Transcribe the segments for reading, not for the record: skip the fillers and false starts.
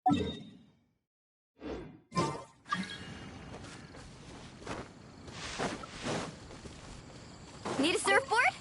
Need a surfboard?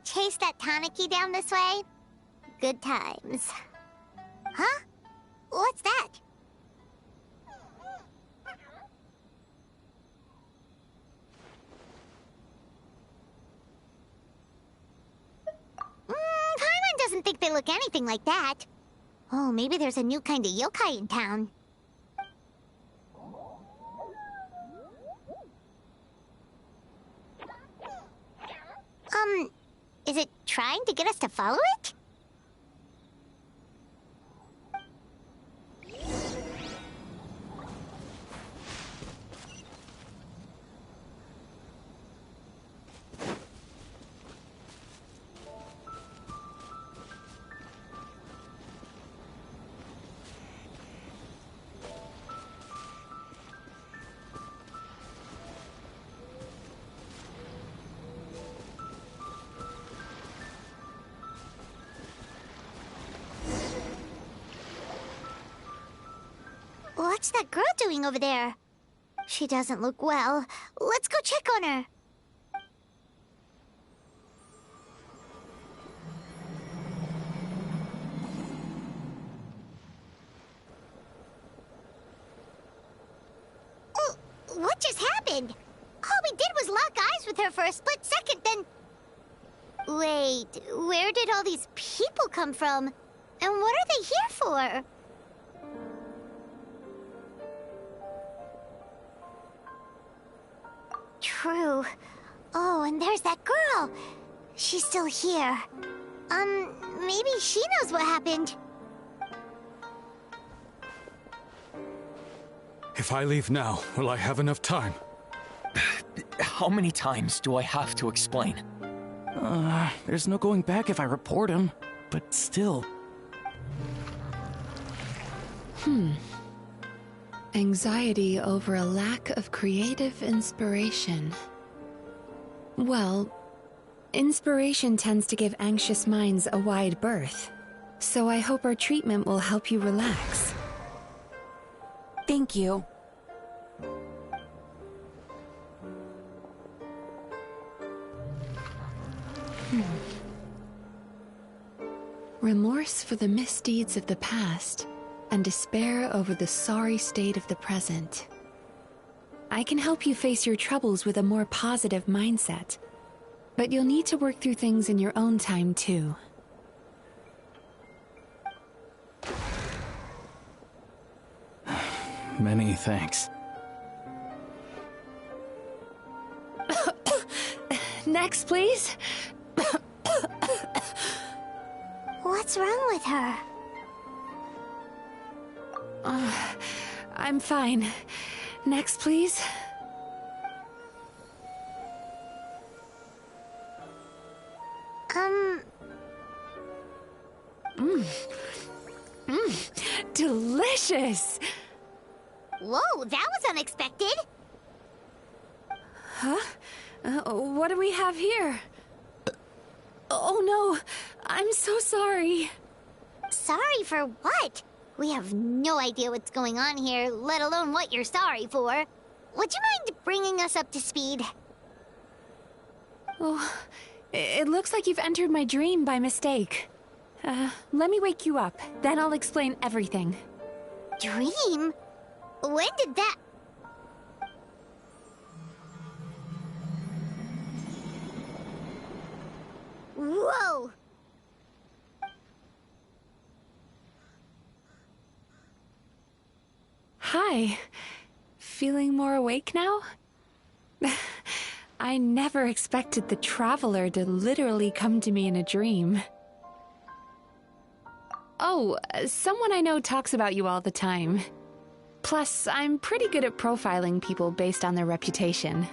Chase that Tanuki down this way? Good times. Huh? What's that? Paimon doesn't think they look anything like that. Oh, maybe there's a new kind of yokai in town. Is it trying to get us to follow it? What's that girl doing over there? She doesn't look well. Let's go check on her. Oh, what just happened? All we did was lock eyes with her for a split second, then... Wait, where did all these people come from? And what are they here for? True. Oh, and there's that girl. She's still here. Maybe she knows what happened. If I leave now, will I have enough time? How many times do I have to explain? There's no going back if I report him, but still. Anxiety over a lack of creative inspiration. Well, inspiration tends to give anxious minds a wide berth. So I hope our treatment will help you relax. Thank you. Remorse for the misdeeds of the past, and despair over the sorry state of the present. I can help you face your troubles with a more positive mindset, but you'll need to work through things in your own time too. Many thanks. Next, please. What's wrong with her? I'm fine. Next, please. Delicious! Whoa, that was unexpected. Huh? What do we have here? Oh no, I'm so sorry. Sorry for what? We have no idea what's going on here, let alone what you're sorry for. Would you mind bringing us up to speed? Oh, it looks like you've entered my dream by mistake. Let me wake you up, then I'll explain everything. Dream? When did that... Whoa! Hi. Feeling more awake now? I never expected the Traveler to literally come to me in a dream. Oh, someone I know talks about you all the time. Plus, I'm pretty good at profiling people based on their reputation.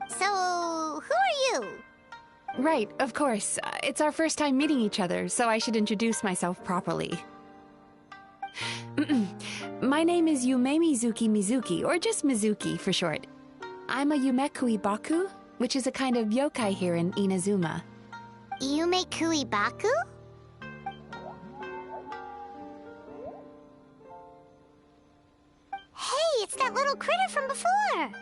So, who are you? Right, of course. It's our first time meeting each other, so I should introduce myself properly. My name is Yume Mizuki, or just Mizuki for short. I'm a Yumekui Baku, which is a kind of yokai here in Inazuma. Yumekui Baku? Hey, it's that little critter from before!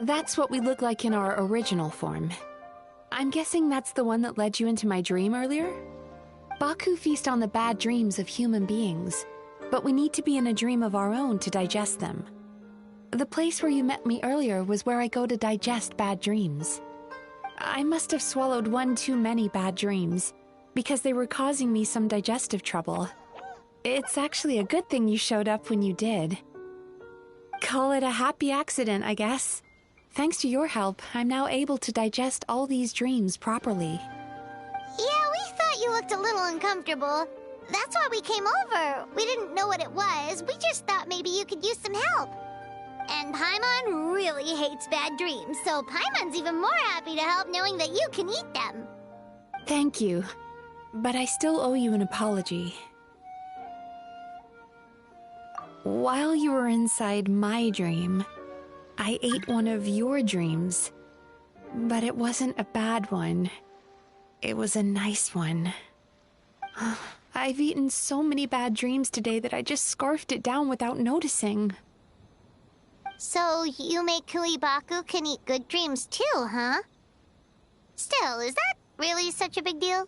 That's what we look like in our original form. I'm guessing that's the one that led you into my dream earlier? Baku feast on the bad dreams of human beings, but we need to be in a dream of our own to digest them. The place where you met me earlier was where I go to digest bad dreams. I must have swallowed one too many bad dreams, because they were causing me some digestive trouble. It's actually a good thing you showed up when you did. Call it a happy accident, I guess. Thanks to your help, I'm now able to digest all these dreams properly. Yeah, we thought you looked a little uncomfortable. That's why we came over. We didn't know what it was. We just thought maybe you could use some help. And Paimon really hates bad dreams, so Paimon's even more happy to help knowing that you can eat them. Thank you. But I still owe you an apology. While you were inside my dream, I ate one of your dreams. But it wasn't a bad one. It was a nice one. I've eaten so many bad dreams today that I just scarfed it down without noticing. So Yumekui Baku can eat good dreams too, huh? Still, is that really such a big deal?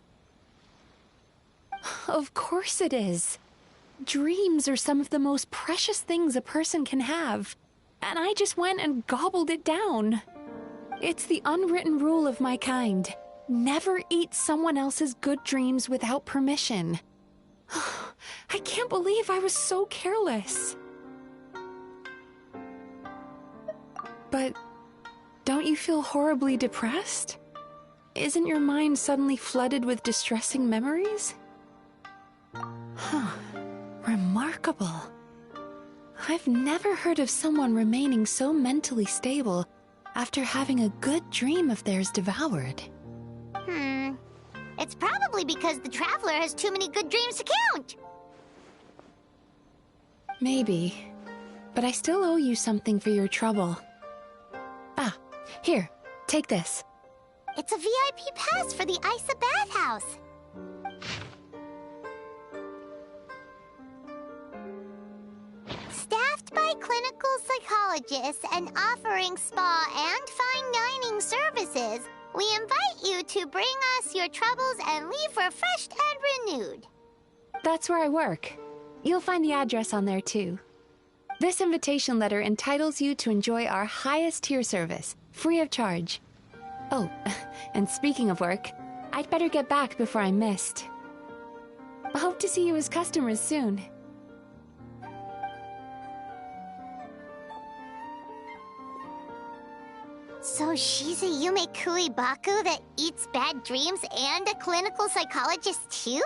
Of course it is. Dreams are some of the most precious things a person can have. And I just went and gobbled it down. It's the unwritten rule of my kind. Never eat someone else's good dreams without permission. I can't believe I was so careless. But don't you feel horribly depressed? Isn't your mind suddenly flooded with distressing memories? Huh. Remarkable. I've never heard of someone remaining so mentally stable after having a good dream of theirs devoured. It's probably because the Traveler has too many good dreams to count. Maybe. But I still owe you something for your trouble. Ah, here, take this. It's a VIP pass for the Isa bathhouse. staffed by clinical psychologists and offering spa and fine dining services. We invite you to bring us your troubles and leave refreshed and renewed. That's where I work. You'll find the address on there, too. This invitation letter entitles you to enjoy our highest tier service, free of charge. Oh, and speaking of work, I'd better get back before I'm missed. I hope to see you as customers soon. So she's a Yume Baku that eats bad dreams and a clinical psychologist too?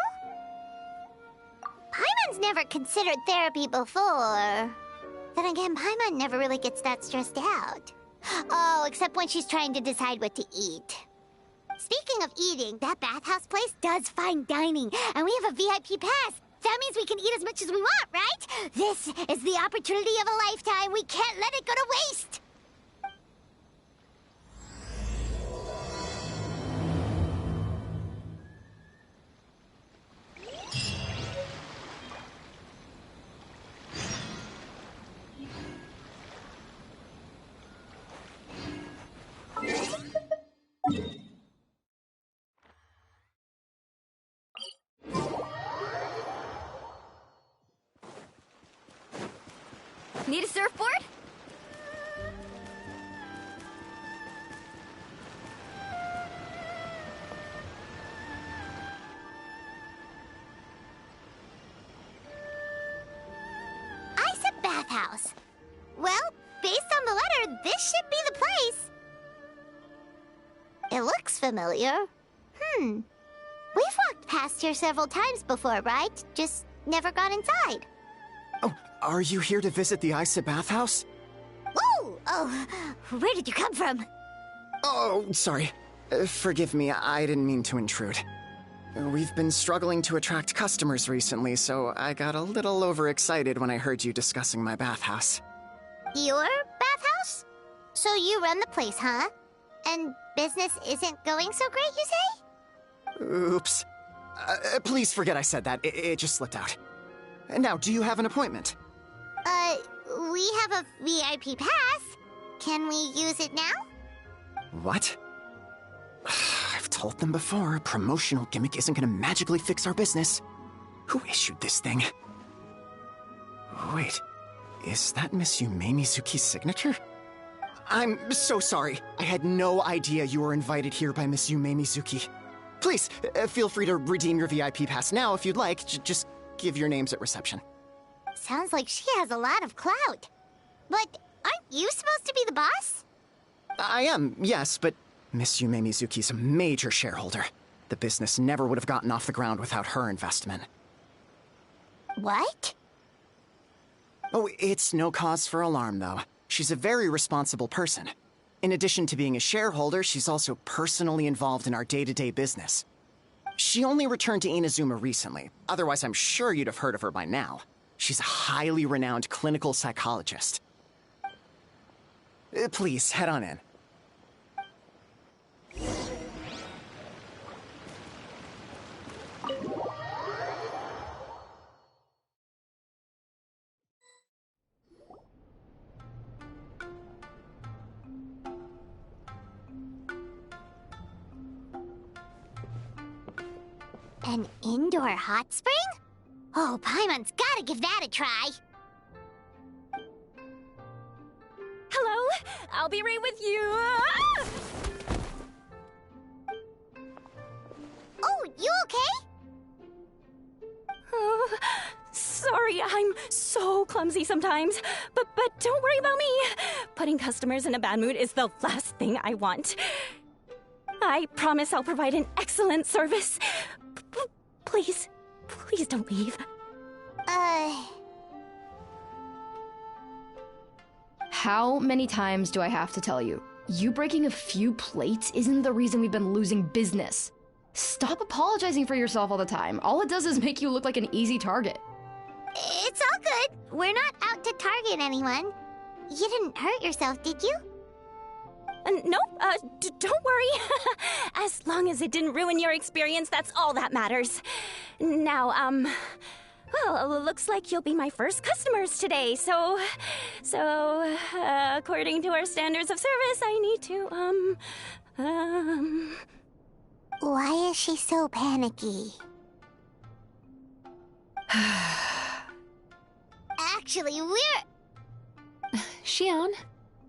Paimon's never considered therapy before. Then again, Paimon never really gets that stressed out. Oh, except when she's trying to decide what to eat. Speaking of eating, that bathhouse place does fine dining, and we have a VIP pass. That means we can eat as much as we want, right? This is the opportunity of a lifetime. We can't let it go to waste. Need a surfboard? Ice bathhouse. Well, based on the letter, this should be the place. It looks familiar. We've walked past here several times before, right? Just never gone inside. Oh, are you here to visit the Isa bathhouse? Ooh! Oh, where did you come from? Oh, sorry. Forgive me, I didn't mean to intrude. We've been struggling to attract customers recently, so I got a little overexcited when I heard you discussing my bathhouse. Your bathhouse? So you run the place, huh? And business isn't going so great, you say? Oops. Please forget I said that. It just slipped out. Now, do you have an appointment? We have a VIP pass. Can we use it now? What? I've told them before, a promotional gimmick isn't gonna magically fix our business. Who issued this thing? Wait, is that Miss Yume Mizuki's signature? I'm so sorry. I had no idea you were invited here by Miss Yume Mizuki. Please, feel free to redeem your VIP pass now if you'd like. Just give your names at reception. Sounds like she has a lot of clout. But aren't you supposed to be the boss? I am, yes, but Miss Yume Mizuki's a major shareholder. The business never would have gotten off the ground without her investment. What? Oh, it's no cause for alarm, though. She's a very responsible person. In addition to being a shareholder, she's also personally involved in our day-to-day business. She only returned to Inazuma recently. Otherwise, I'm sure you'd have heard of her by now. She's a highly renowned clinical psychologist. Please, head on in. An indoor hot spring? Oh, Paimon's gotta give that a try. Hello? I'll be right with you. Ah! Oh, you okay? Oh, sorry, I'm so clumsy sometimes. But don't worry about me. Putting customers in a bad mood is the last thing I want. I promise I'll provide an excellent service. Please don't leave. How many times do I have to tell you? You breaking a few plates isn't the reason we've been losing business. Stop apologizing for yourself all the time. All it does is make you look like an easy target. It's all good. We're not out to target anyone. You didn't hurt yourself, did you? No, don't worry. As long as it didn't ruin your experience, that's all that matters. Now, well, Well, looks like you'll be my first customers today, so, according to our standards of service, I need to, Why is she so panicky? Actually, we're... Xion,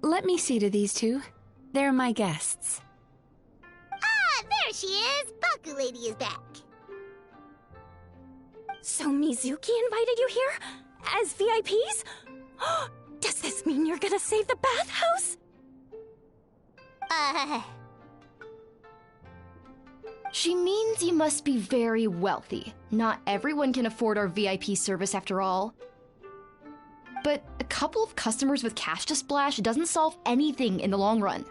let me see to these two. They're my guests. Ah, there she is! Baku Lady is back. So Mizuki invited you here? As VIPs? Does this mean you're gonna save the bathhouse? She means you must be very wealthy. Not everyone can afford our VIP service after all. But a couple of customers with cash to splash doesn't solve anything in the long run.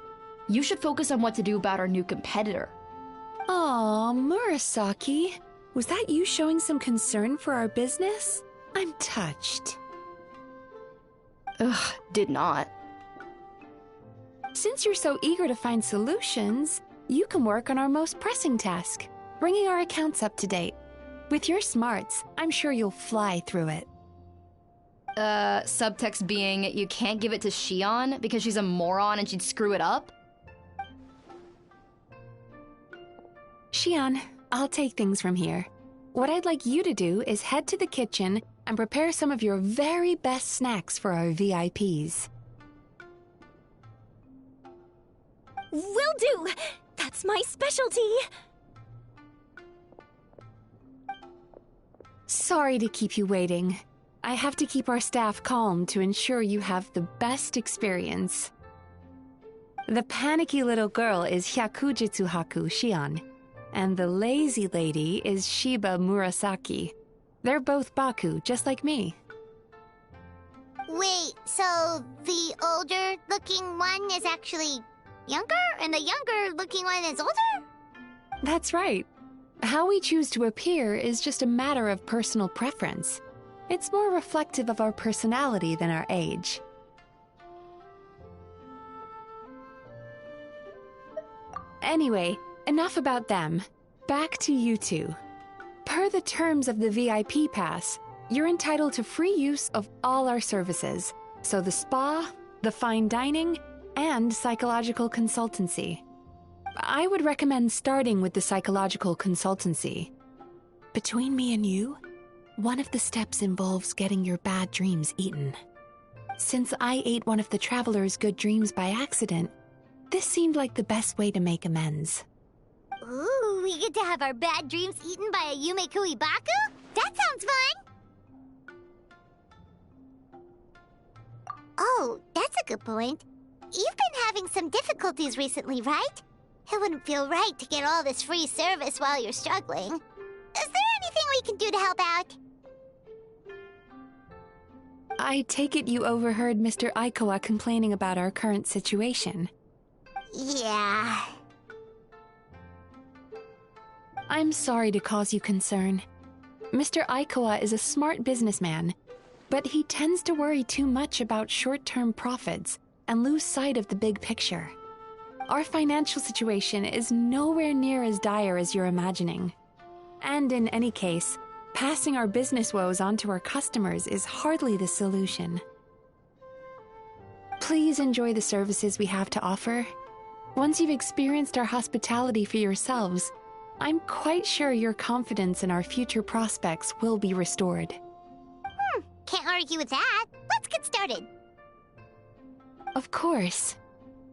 You should focus on what to do about our new competitor. Aw, Murasaki. Was that you showing some concern for our business? I'm touched. Ugh, did not. Since you're so eager to find solutions, you can work on our most pressing task, bringing our accounts up to date. With your smarts, I'm sure you'll fly through it. Subtext being, you can't give it to Xion because she's a moron and she'd screw it up? Xion, I'll take things from here. What I'd like you to do is head to the kitchen and prepare some of your very best snacks for our VIPs. Will do! That's my specialty! Sorry to keep you waiting. I have to keep our staff calm to ensure you have the best experience. The panicky little girl is Hyakujitsu Haku Xion, and the lazy lady is Shiba Murasaki. They're both Baku, just like me. Wait, so the older-looking one is actually younger, and the younger-looking one is older? That's right. How we choose to appear is just a matter of personal preference. It's more reflective of our personality than our age. Anyway, enough about them. Back to you two. Per the terms of the VIP pass, you're entitled to free use of all our services. So the spa, the fine dining, and psychological consultancy. I would recommend starting with the psychological consultancy. Between me and you, one of the steps involves getting your bad dreams eaten. Since I ate one of the traveler's good dreams by accident, this seemed like the best way to make amends. Ooh, we get to have our bad dreams eaten by a Yumekui Baku? That sounds fun! Oh, that's a good point. You've been having some difficulties recently, right? It wouldn't feel right to get all this free service while you're struggling. Is there anything we can do to help out? I take it you overheard Mr. Aikawa complaining about our current situation. Yeah. I'm sorry to cause you concern. Mr. Aikawa is a smart businessman, but he tends to worry too much about short-term profits and lose sight of the big picture. Our financial situation is nowhere near as dire as you're imagining. And in any case, passing our business woes on to our customers is hardly the solution. Please enjoy the services we have to offer. Once you've experienced our hospitality for yourselves, I'm quite sure your confidence in our future prospects will be restored. Can't argue with that. Let's get started. Of course.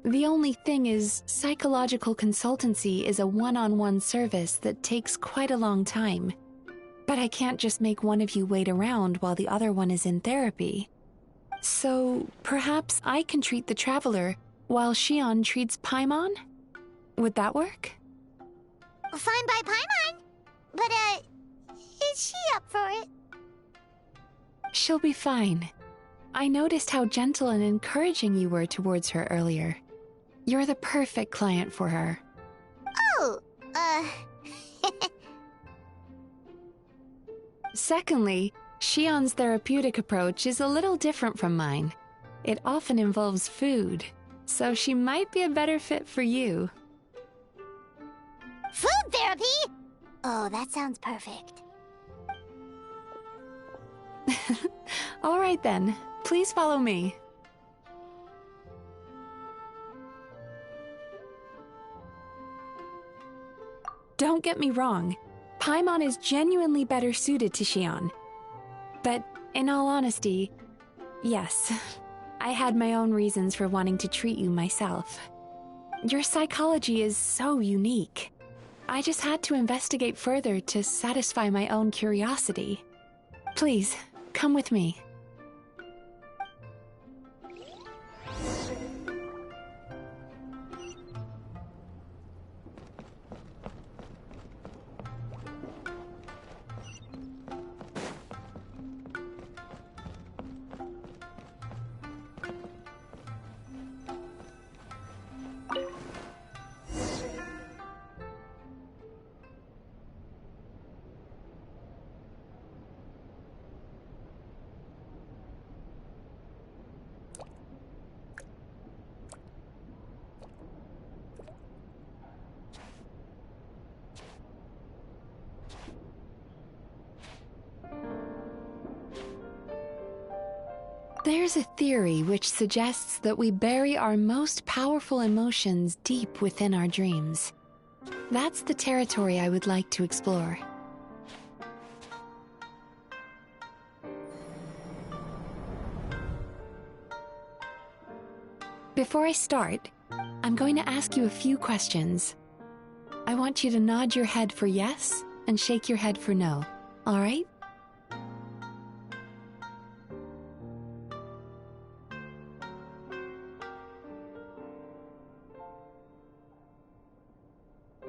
The only thing is, psychological consultancy is a one-on-one service that takes quite a long time. But I can't just make one of you wait around while the other one is in therapy. So, perhaps I can treat the traveler while Xion treats Paimon? Would that work? Fine by Paimon. But, is she up for it? She'll be fine. I noticed how gentle and encouraging you were towards her earlier. You're the perfect client for her. Oh, Secondly, Xion's therapeutic approach is a little different from mine. It often involves food, so she might be a better fit for you. Food therapy? Oh, that sounds perfect. All right then, please follow me. Don't get me wrong, Paimon is genuinely better suited to Xion. But in all honesty, yes, I had my own reasons for wanting to treat you myself. Your psychology is so unique. I just had to investigate further to satisfy my own curiosity. Please, come with me. There's a theory which suggests that we bury our most powerful emotions deep within our dreams. That's the territory I would like to explore. Before I start, I'm going to ask you a few questions. I want you to nod your head for yes and shake your head for no, all right?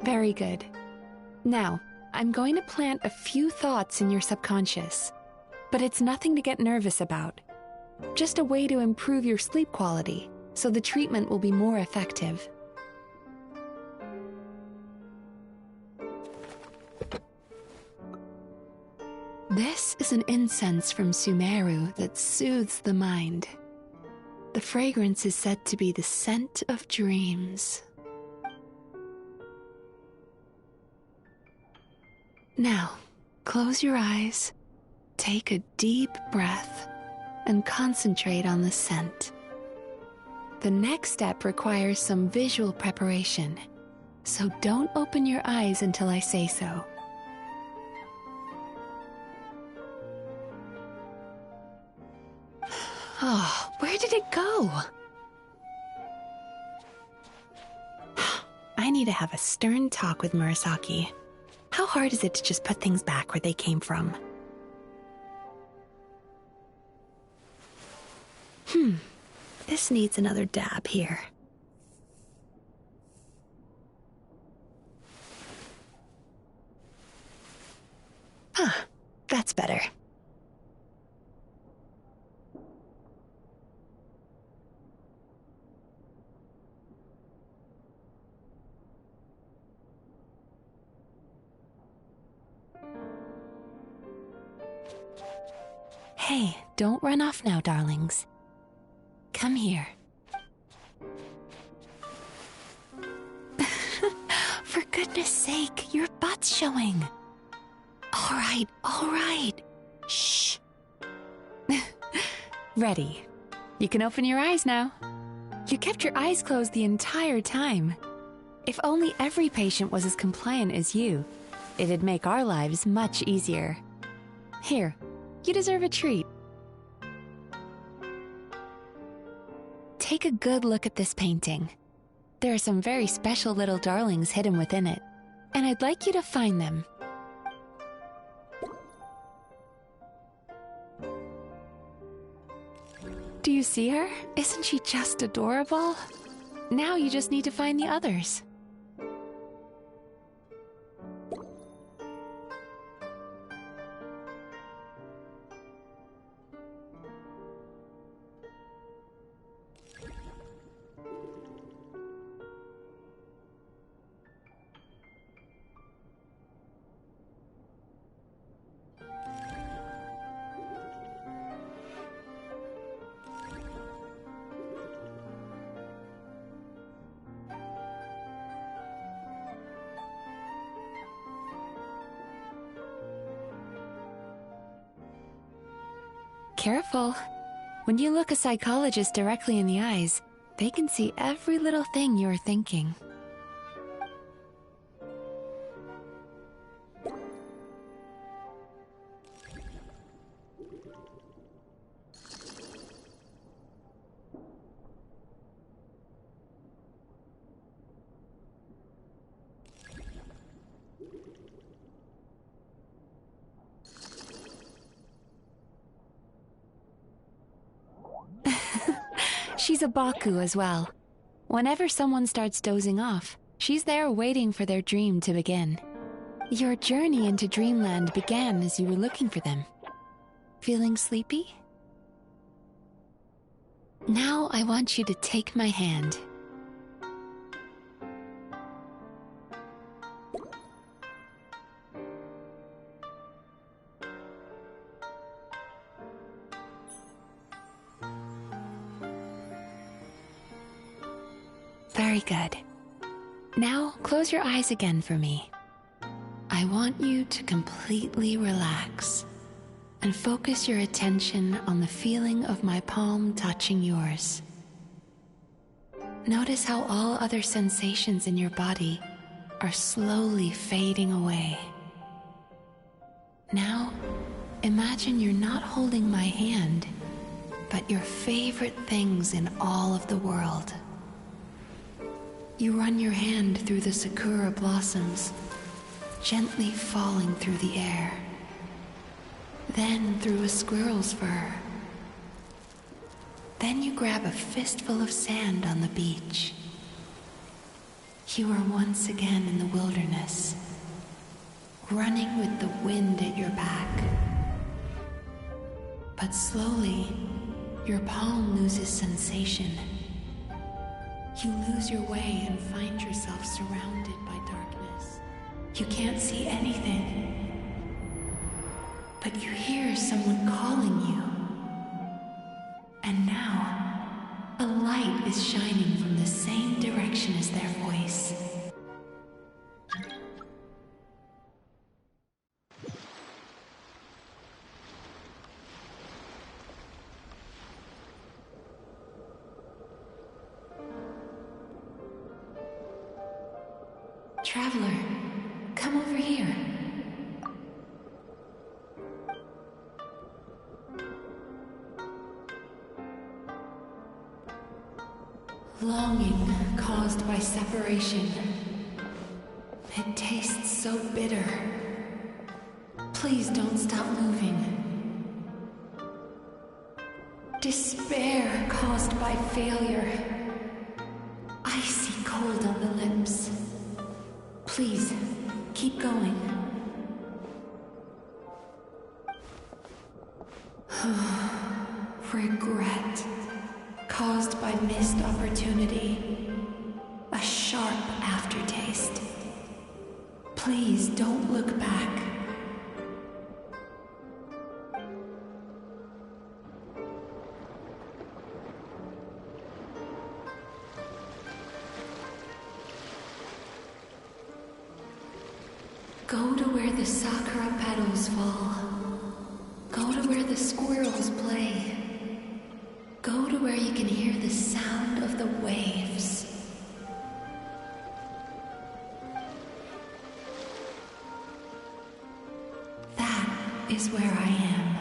Very good. Now, I'm going to plant a few thoughts in your subconscious, but it's nothing to get nervous about. Just a way to improve your sleep quality, so the treatment will be more effective. This is an incense from Sumeru that soothes the mind. The fragrance is said to be the scent of dreams. Now, close your eyes, take a deep breath, and concentrate on the scent. The next step requires some visual preparation, so don't open your eyes until I say so. Oh, where did it go? I need to have a stern talk with Murasaki. How hard is it to just put things back where they came from? This needs another dab here. That's better. Hey, don't run off now, darlings. Come here. For goodness sake, your butt's showing. All right. Shh. Ready. You can open your eyes now. You kept your eyes closed the entire time. If only every patient was as compliant as you, it'd make our lives much easier. Here, you deserve a treat. Take a good look at this painting. There are some very special little darlings hidden within it, and I'd like you to find them. Do you see her? Isn't she just adorable? Now you just need to find the others. Careful. When you look a psychologist directly in the eyes, they can see every little thing you're thinking. She's a Baku as well. Whenever someone starts dozing off, she's there waiting for their dream to begin. Your journey into Dreamland began as you were looking for them. Feeling sleepy? Now I want you to take my hand. Very good. Now, close your eyes again for me. I want you to completely relax and focus your attention on the feeling of my palm touching yours. Notice how all other sensations in your body are slowly fading away. Now, imagine you're not holding my hand, but your favorite things in all of the world. You run your hand through the sakura blossoms, gently falling through the air. Then through a squirrel's fur. Then you grab a fistful of sand on the beach. You are once again in the wilderness, running with the wind at your back. But slowly, your palm loses sensation. You lose your way and find yourself surrounded by darkness. You can't see anything, but you hear someone calling you. And now, a light is shining from the same direction as their voice. Traveler, come over here. Longing caused by separation. It tastes so bitter. Please don't stop moving. Despair caused by failure. Icy cold on the lips. Please, keep going. Regret, caused by missed opportunity. A sharp aftertaste. Please don't look back. Go to where the sakura petals fall. Go to where the squirrels play. Go to where you can hear the sound of the waves. That is where I am.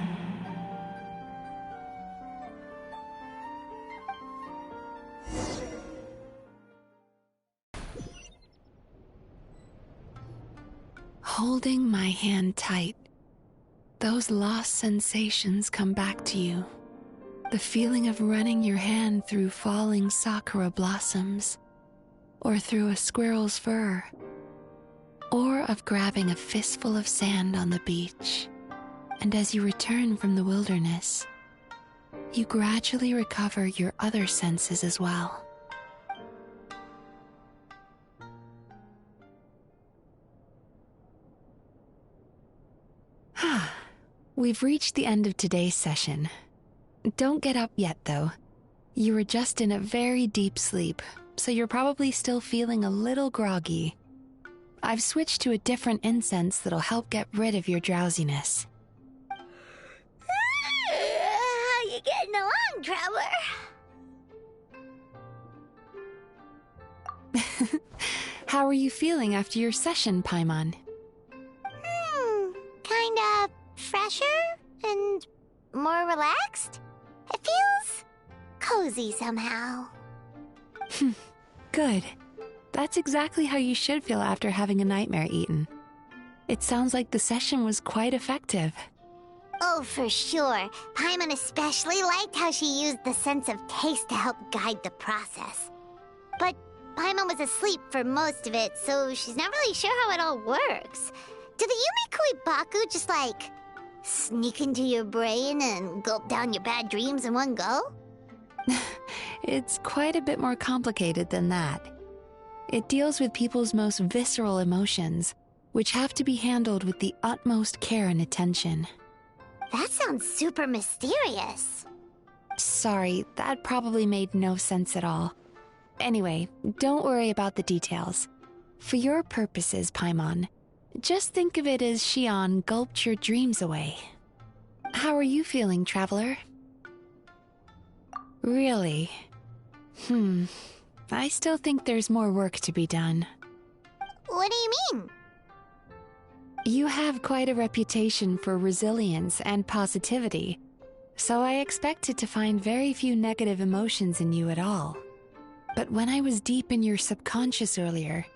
Holding my hand tight, those lost sensations come back to you. The feeling of running your hand through falling sakura blossoms, or through a squirrel's fur, or of grabbing a fistful of sand on the beach. And as you return from the wilderness, you gradually recover your other senses as well. We've reached the end of today's session. Don't get up yet, though. You were just in a very deep sleep, so you're probably still feeling a little groggy. I've switched to a different incense that'll help get rid of your drowsiness. on, Traveler. How are you feeling after your session, Paimon? Kinda fresher and more relaxed. It feels cozy somehow. Good. That's exactly how you should feel after having a nightmare eaten. It sounds like the session was quite effective. Oh, for sure. Paimon especially liked how she used the sense of taste to help guide the process. But Paimon was asleep for most of it, so she's not really sure how it all works. Did the Yumikui Baku just, like, sneak into your brain and gulp down your bad dreams in one go? It's quite a bit more complicated than that. It deals with people's most visceral emotions, which have to be handled with the utmost care and attention. That sounds super mysterious. Sorry, that probably made no sense at all. Anyway, don't worry about the details. For your purposes, Paimon, just think of it as Xion gulped your dreams away. How are you feeling, Traveler? Really? I still think there's more work to be done. What do you mean? You have quite a reputation for resilience and positivity, so I expected to find very few negative emotions in you at all. But when I was deep in your subconscious earlier,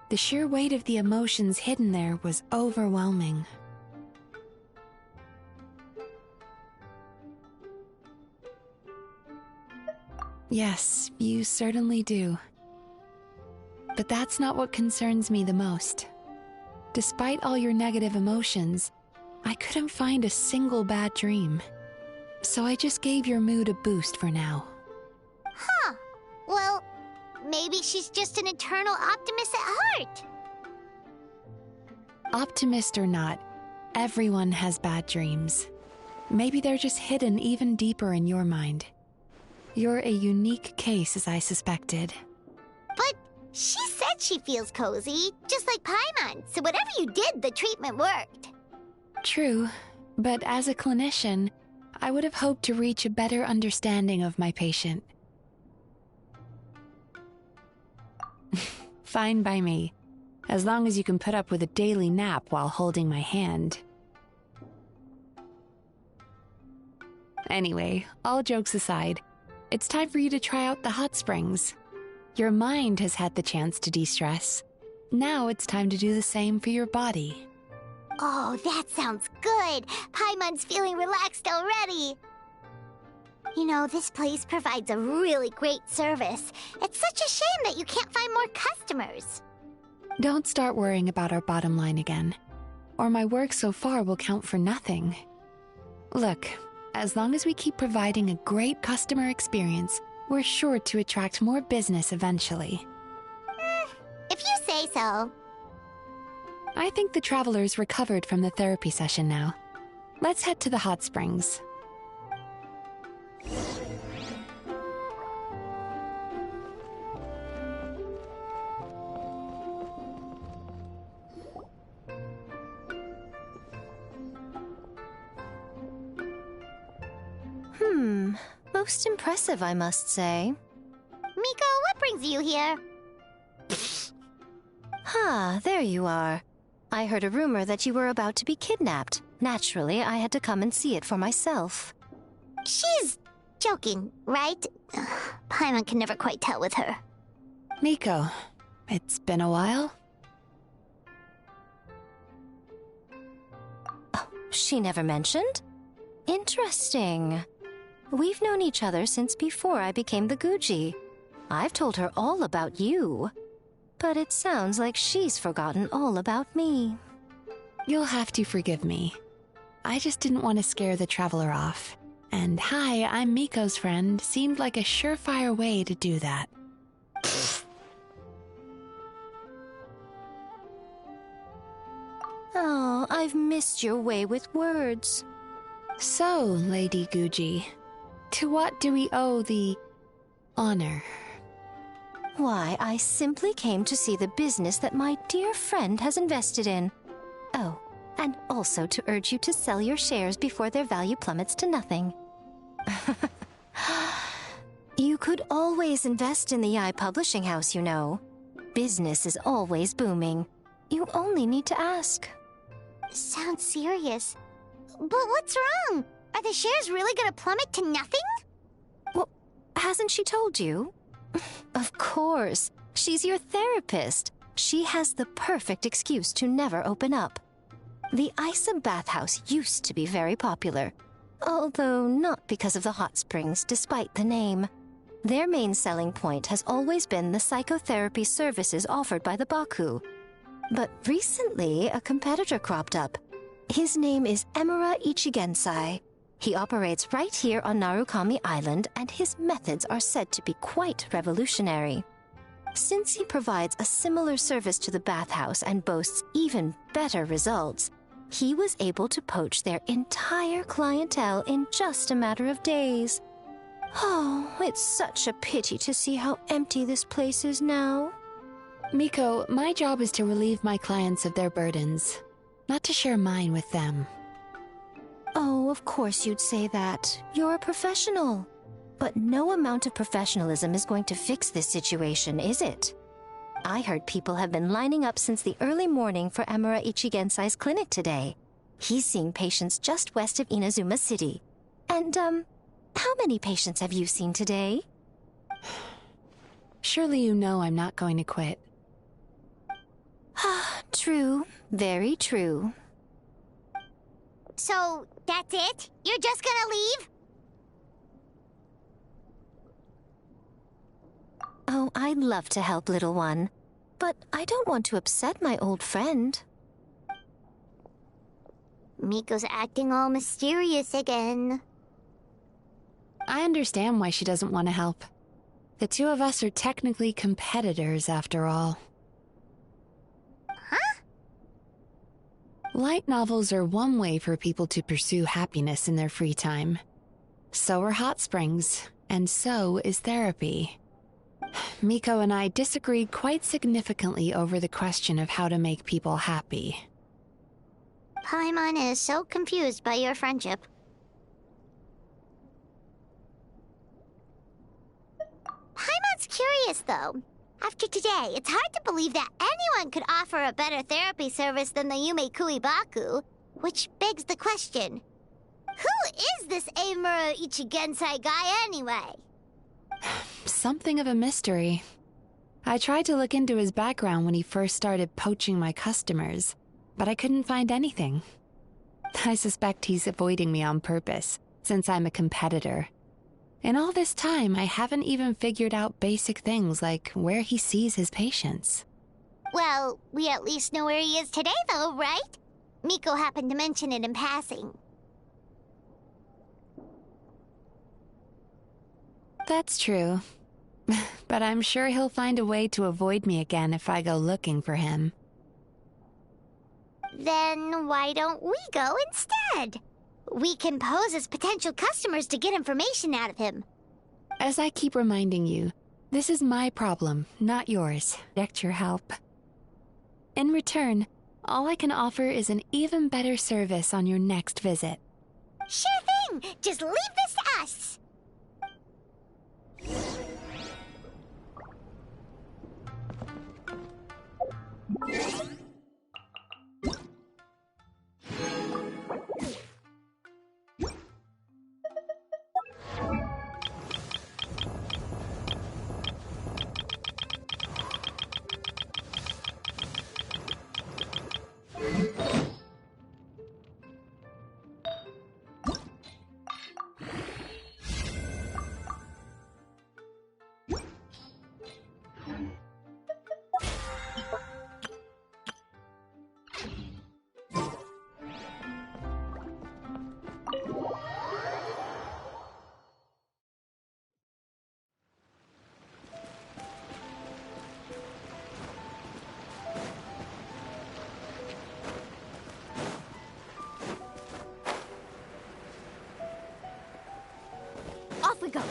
the sheer weight of the emotions hidden there was overwhelming. Yes, you certainly do. But that's not what concerns me the most. Despite all your negative emotions, I couldn't find a single bad dream. So I just gave your mood a boost for now. Huh. Well, maybe she's just an eternal optimist at heart. Optimist or not, everyone has bad dreams. Maybe they're just hidden even deeper in your mind. You're a unique case, as I suspected. But she said she feels cozy, just like Paimon, so whatever you did, the treatment worked. True, but as a clinician, I would have hoped to reach a better understanding of my patient. Fine by me, as long as you can put up with a daily nap while holding my hand. Anyway, all jokes aside, it's time for you to try out the hot springs. Your mind has had the chance to de-stress. Now it's time to do the same for your body. Oh, that sounds good. Paimon's feeling relaxed already. You know, this place provides a really great service. It's such a shame that you can't find more customers. Don't start worrying about our bottom line again, or my work so far will count for nothing. Look, as long as we keep providing a great customer experience, we're sure to attract more business eventually. If you say so. I think the traveler's recovered from the therapy session now. Let's head to the hot springs. Most impressive, I must say. Miko, what brings you here? There you are. I heard a rumor that you were about to be kidnapped. Naturally, I had to come and see it for myself. She's joking, right? Paimon can never quite tell with her. Miko, it's been a while. Oh, she never mentioned? Interesting. We've known each other since before I became the Guji. I've told her all about you. But it sounds like she's forgotten all about me. You'll have to forgive me. I just didn't want to scare the traveler off. And hi, I'm Miko's friend seemed like a surefire way to do that. Oh, I've missed your way with words. So, Lady Guji, to what do we owe the honor? Why, I simply came to see the business that my dear friend has invested in. Oh, and also to urge you to sell your shares before their value plummets to nothing. You could always invest in the Eye Publishing House, you know. Business is always booming. You only need to ask. Sounds serious. But what's wrong? Are the shares really gonna plummet to nothing? Well, hasn't she told you? Of course. She's your therapist. She has the perfect excuse to never open up. The Isa bathhouse used to be very popular, although not because of the hot springs, despite the name. Their main selling point has always been the psychotherapy services offered by the Baku. But recently, a competitor cropped up. His name is Emura Ichigensai. He operates right here on Narukami Island, and his methods are said to be quite revolutionary. Since he provides a similar service to the bathhouse and boasts even better results, he was able to poach their entire clientele in just a matter of days. Oh, it's such a pity to see how empty this place is now. Miko, my job is to relieve my clients of their burdens, not to share mine with them. Oh, of course you'd say that. You're a professional. But no amount of professionalism is going to fix this situation, is it? I heard people have been lining up since the early morning for Emura Ichigensai's clinic today. He's seeing patients just west of Inazuma City. And, how many patients have you seen today? Surely you know I'm not going to quit. True. Very true. So, that's it? You're just gonna leave? Oh, I'd love to help, little one. But I don't want to upset my old friend. Miko's acting all mysterious again. I understand why she doesn't want to help. The two of us are technically competitors, after all. Huh? Light novels are one way for people to pursue happiness in their free time. So are hot springs, and so is therapy. Miko and I disagreed quite significantly over the question of how to make people happy. Paimon is so confused by your friendship. Paimon's curious, though. After today, it's hard to believe that anyone could offer a better therapy service than the Yume Baku, which begs the question, who is this Emura Ichigensai guy anyway? Something of a mystery. I tried to look into his background when he first started poaching my customers, but I couldn't find anything. I suspect he's avoiding me on purpose, since I'm a competitor. In all this time, I haven't even figured out basic things like where he sees his patients. Well, we at least know where he is today, though, right? Miko happened to mention it in passing. That's true. But I'm sure he'll find a way to avoid me again if I go looking for him. Then why don't we go instead? We can pose as potential customers to get information out of him. As I keep reminding you, this is my problem, not yours. Expect your help. In return, all I can offer is an even better service on your next visit. Sure thing! Just leave this to us! Off we go.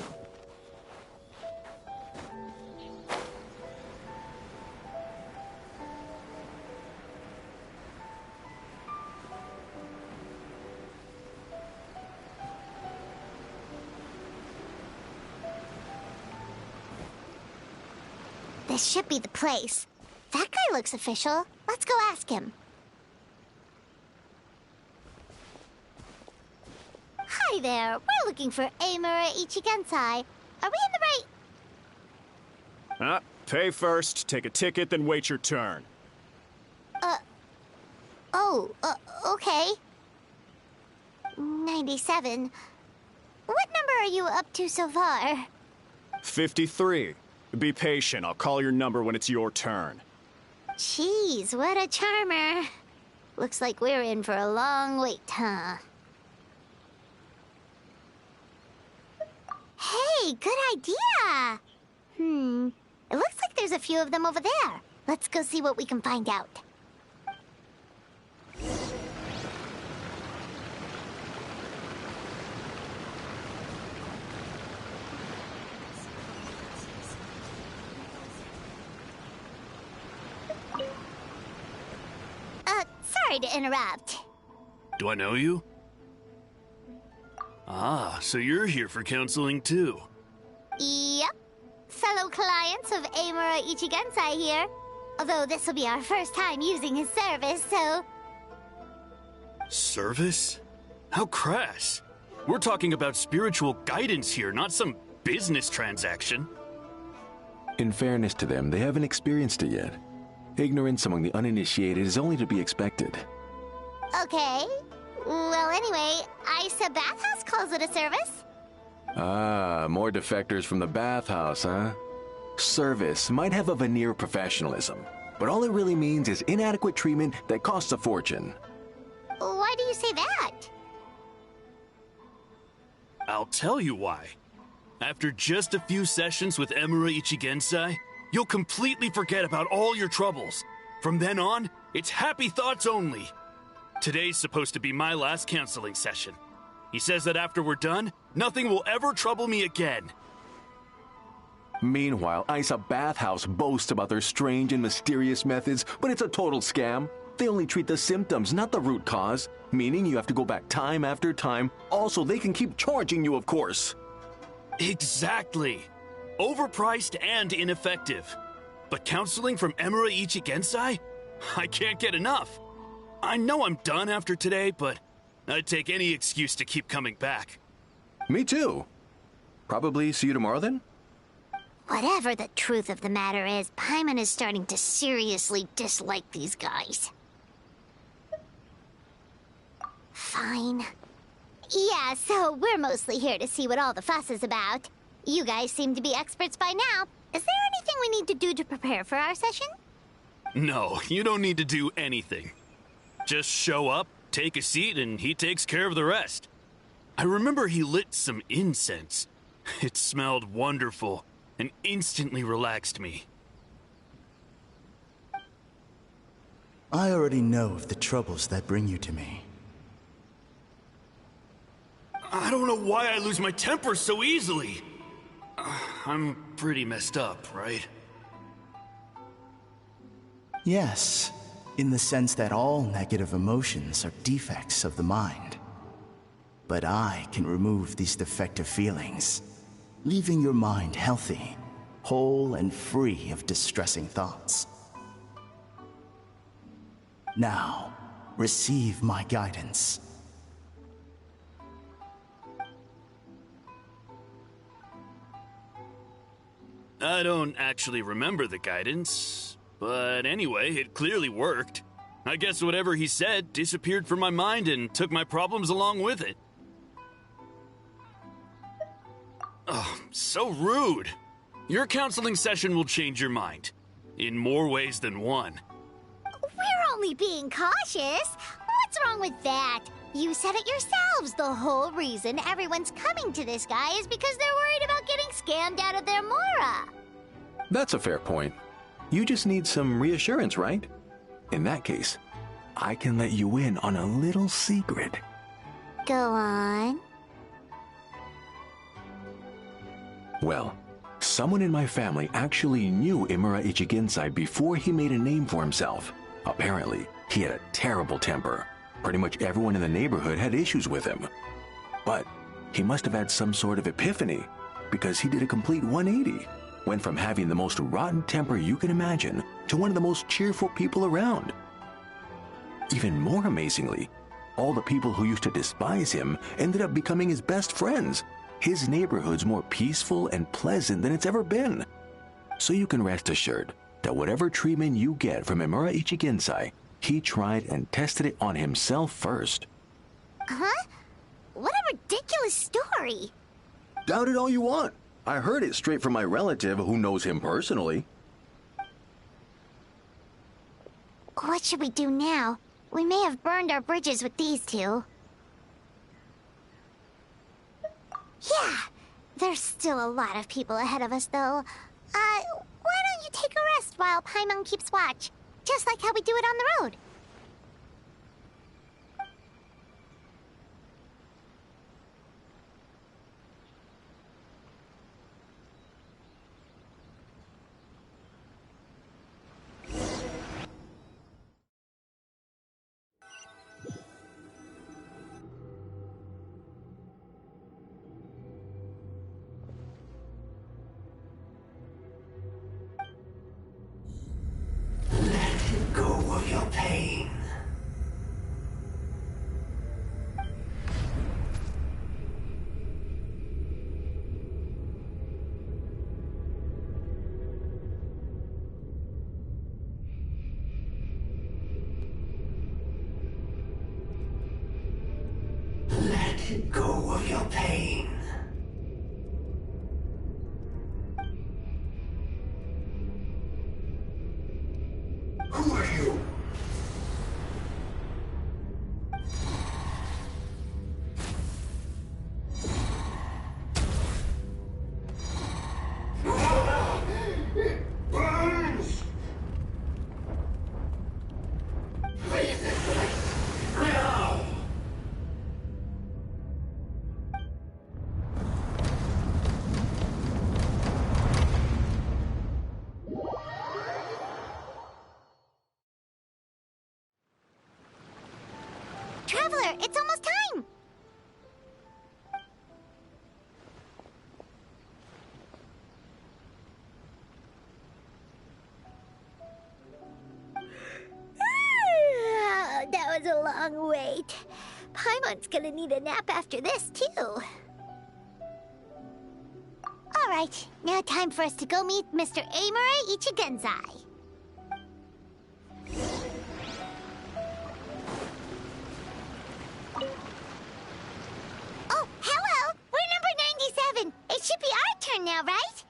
This should be the place. That guy looks official. Let's go ask him. Hi there. We're looking for Amura Ichigensai. Are we in the right... Pay first, take a ticket, then wait your turn. Okay. 97. What number are you up to so far? 53. Be patient, I'll call your number when it's your turn. Jeez, what a charmer. Looks like we're in for a long wait, huh? Hey, good idea! It looks like there's a few of them over there. Let's go see what we can find out. Sorry to interrupt. Do I know you? Ah, so you're here for counseling too. Yep. Fellow clients of Amura Ichigensai here. Although this will be our first time using his service, so... Service? How crass. We're talking about spiritual guidance here, not some business transaction. In fairness to them, they haven't experienced it yet. Ignorance among the uninitiated is only to be expected. Okay. Well, anyway, Isa Bathhouse calls it a service. Ah, more defectors from the bathhouse, huh? Service might have a veneer of professionalism, but all it really means is inadequate treatment that costs a fortune. Why do you say that? I'll tell you why. After just a few sessions with Amura Ichigensai, you'll completely forget about all your troubles. From then on, it's happy thoughts only. Today's supposed to be my last counseling session. He says that after we're done, nothing will ever trouble me again. Meanwhile, Isa Bathhouse boasts about their strange and mysterious methods, but it's a total scam. They only treat the symptoms, not the root cause, meaning you have to go back time after time. Also, they can keep charging you, of course. Exactly. Overpriced and ineffective. But counseling from Amura Ichigensai? I can't get enough. I know I'm done after today, but I'd take any excuse to keep coming back. Me too. Probably see you tomorrow then? Whatever the truth of the matter is, Paimon is starting to seriously dislike these guys. Fine. Yeah, so we're mostly here to see what all the fuss is about. You guys seem to be experts by now. Is there anything we need to do to prepare for our session? No, you don't need to do anything. Just show up, take a seat, and he takes care of the rest. I remember he lit some incense. It smelled wonderful and instantly relaxed me. I already know of the troubles that bring you to me. I don't know why I lose my temper so easily. I'm pretty messed up, right? Yes, in the sense that all negative emotions are defects of the mind. But I can remove these defective feelings, leaving your mind healthy, whole and free of distressing thoughts. Now, receive my guidance. I don't actually remember the guidance, but anyway, it clearly worked. I guess whatever he said disappeared from my mind and took my problems along with it. Oh, so rude. Your counseling session will change your mind. In more ways than one. We're only being cautious. What's wrong with that? You said it yourselves. The whole reason everyone's coming to this guy is because they're worried about getting scammed out of their Mora. That's a fair point. You just need some reassurance, right? In that case, I can let you in on a little secret. Go on. Well, someone in my family actually knew Amura Ichigensai before he made a name for himself. Apparently, he had a terrible temper. Pretty much everyone in the neighborhood had issues with him. But he must have had some sort of epiphany, because he did a complete 180. went from having the most rotten temper you can imagine to one of the most cheerful people around. Even more amazingly, all the people who used to despise him ended up becoming his best friends. His neighborhood's more peaceful and pleasant than it's ever been. So you can rest assured that whatever treatment you get from Imura Ichigensai, he tried and tested it on himself first. Huh? What a ridiculous story. Doubt it all you want. I heard it straight from my relative who knows him personally. What should we do now? We may have burned our bridges with these two. Yeah, there's still a lot of people ahead of us, though. Why don't you take a rest while Paimon keeps watch? Just like how we do it on the road. Go of your pain. Let go of your pain. Who are you? It burns! Leave this place now! Traveler, it's almost time! That was a long wait. Paimon's gonna need a nap after this, too. Alright, now time for us to go meet Mr. Imura Ichigensai. Oh, hello! We're number 97. It should be our turn now, right?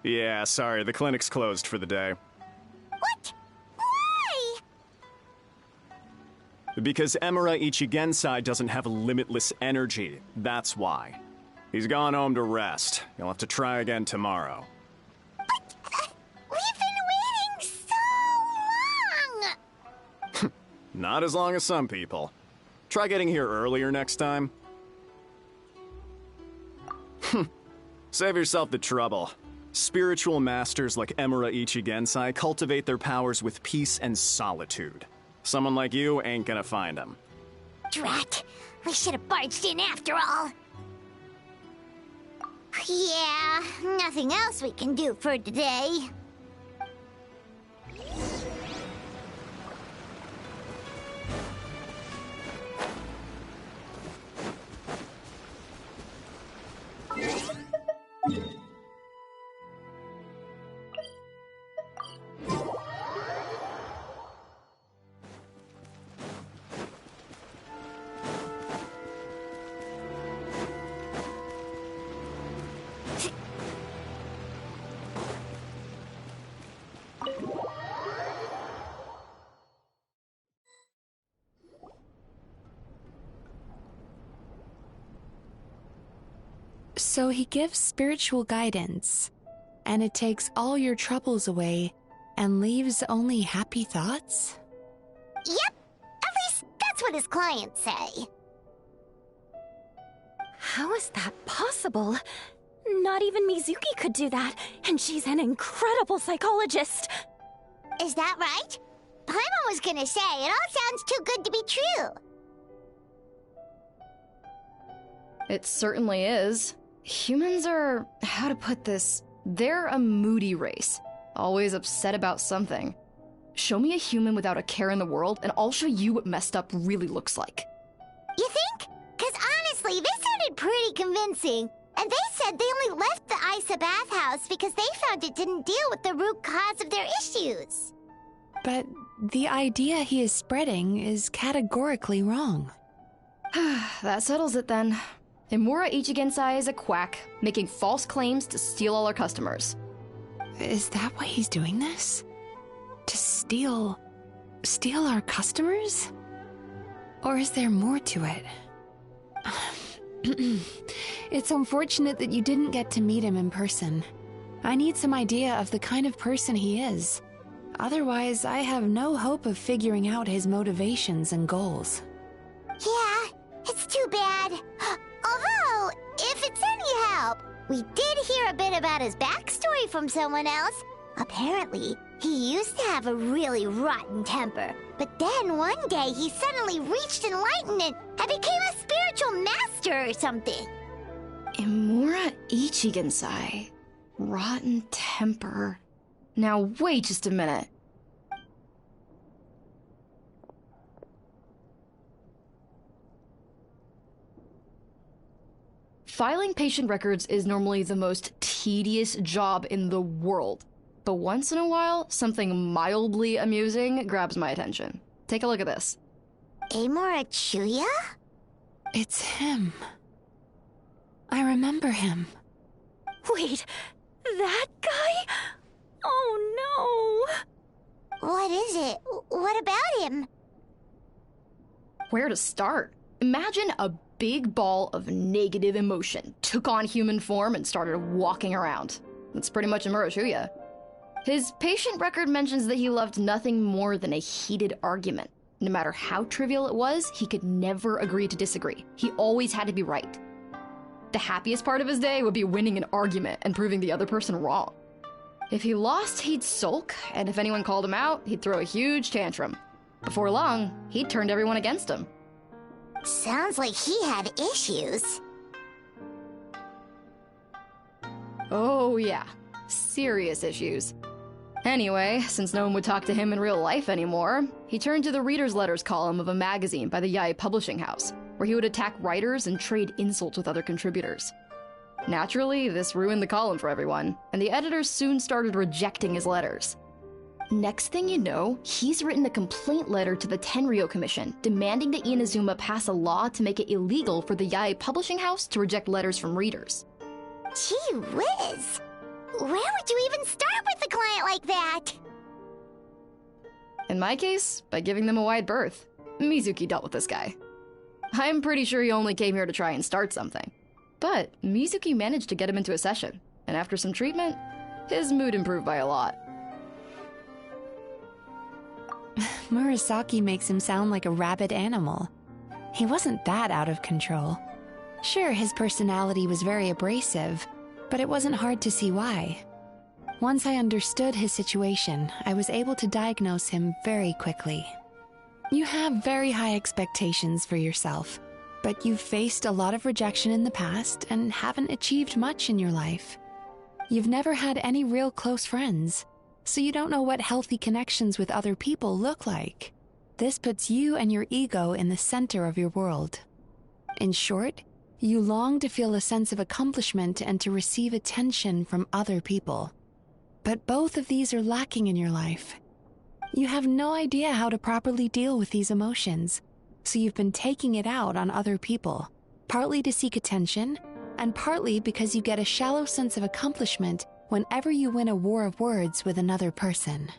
Yeah, sorry, the clinic's closed for the day. What? Why? Because Imura Ichigensai doesn't have limitless energy, that's why. He's gone home to rest. You'll have to try again tomorrow. But, we've been waiting so long! Not as long as some people. Try getting here earlier next time. Save yourself the trouble. Spiritual masters like Imura Ichigensai cultivate their powers with peace and solitude. Someone like you ain't gonna find them. Drat! We should have barged in after all. Yeah, nothing else we can do for today. So he gives spiritual guidance, and it takes all your troubles away and leaves only happy thoughts? Yep, at least that's what his clients say. How is that possible? Not even Mizuki could do that, and she's an incredible psychologist. Is that right? Paimon was gonna say, it all sounds too good to be true. It certainly is. Humans are, how to put this, they're a moody race. Always upset about something. Show me a human without a care in the world, and I'll show you what messed up really looks like. You think? Because honestly, this sounded pretty convincing. And they said they only left the Isa bathhouse because they found it didn't deal with the root cause of their issues. But the idea he is spreading is categorically wrong. That settles it then. Imura Ichigensai is a quack, making false claims to steal all our customers. Is that why he's doing this? To steal our customers? Or is there more to it? It's unfortunate that you didn't get to meet him in person. I need some idea of the kind of person he is. Otherwise, I have no hope of figuring out his motivations and goals. Yeah, it's too bad. Although, if it's any help, we did hear a bit about his backstory from someone else. Apparently, he used to have a really rotten temper, but then one day he suddenly reached enlightenment and became a spiritual master or something. Imura Ichigensai. Rotten temper. Now wait just a minute. Filing patient records is normally the most tedious job in the world. But once in a while, something mildly amusing grabs my attention. Take a look at this. Amora Chuya? It's him. I remember him. Wait, that guy? Oh no! What is it? What about him? Where to start? Imagine a big ball of negative emotion took on human form and started walking around. That's pretty much Imura Chuya. His patient record mentions that he loved nothing more than a heated argument. No matter how trivial it was, he could never agree to disagree. He always had to be right. The happiest part of his day would be winning an argument and proving the other person wrong. If he lost, he'd sulk, and if anyone called him out, he'd throw a huge tantrum. Before long, he'd turned everyone against him. Sounds like he had issues. Oh yeah, serious issues. Anyway, since no one would talk to him in real life anymore, he turned to the reader's letters column of a magazine by the Yae Publishing House, where he would attack writers and trade insults with other contributors. Naturally, this ruined the column for everyone, and the editors soon started rejecting his letters. Next thing you know, he's written a complaint letter to the Tenryo Commission, demanding that Inazuma pass a law to make it illegal for the Yae Publishing House to reject letters from readers. Gee whiz! Where would you even start with a client like that? In my case, by giving them a wide berth. Mizuki dealt with this guy. I'm pretty sure he only came here to try and start something. But Mizuki managed to get him into a session, and after some treatment, his mood improved by a lot. Murasaki makes him sound like a rabid animal. He wasn't that out of control. Sure, his personality was very abrasive, but it wasn't hard to see why. Once I understood his situation, I was able to diagnose him very quickly. You have very high expectations for yourself, but you've faced a lot of rejection in the past and haven't achieved much in your life. You've never had any real close friends, so you don't know what healthy connections with other people look like. This puts you and your ego in the center of your world. In short, you long to feel a sense of accomplishment and to receive attention from other people. But both of these are lacking in your life. You have no idea how to properly deal with these emotions, so you've been taking it out on other people, partly to seek attention, and partly because you get a shallow sense of accomplishment whenever you win a war of words with another person.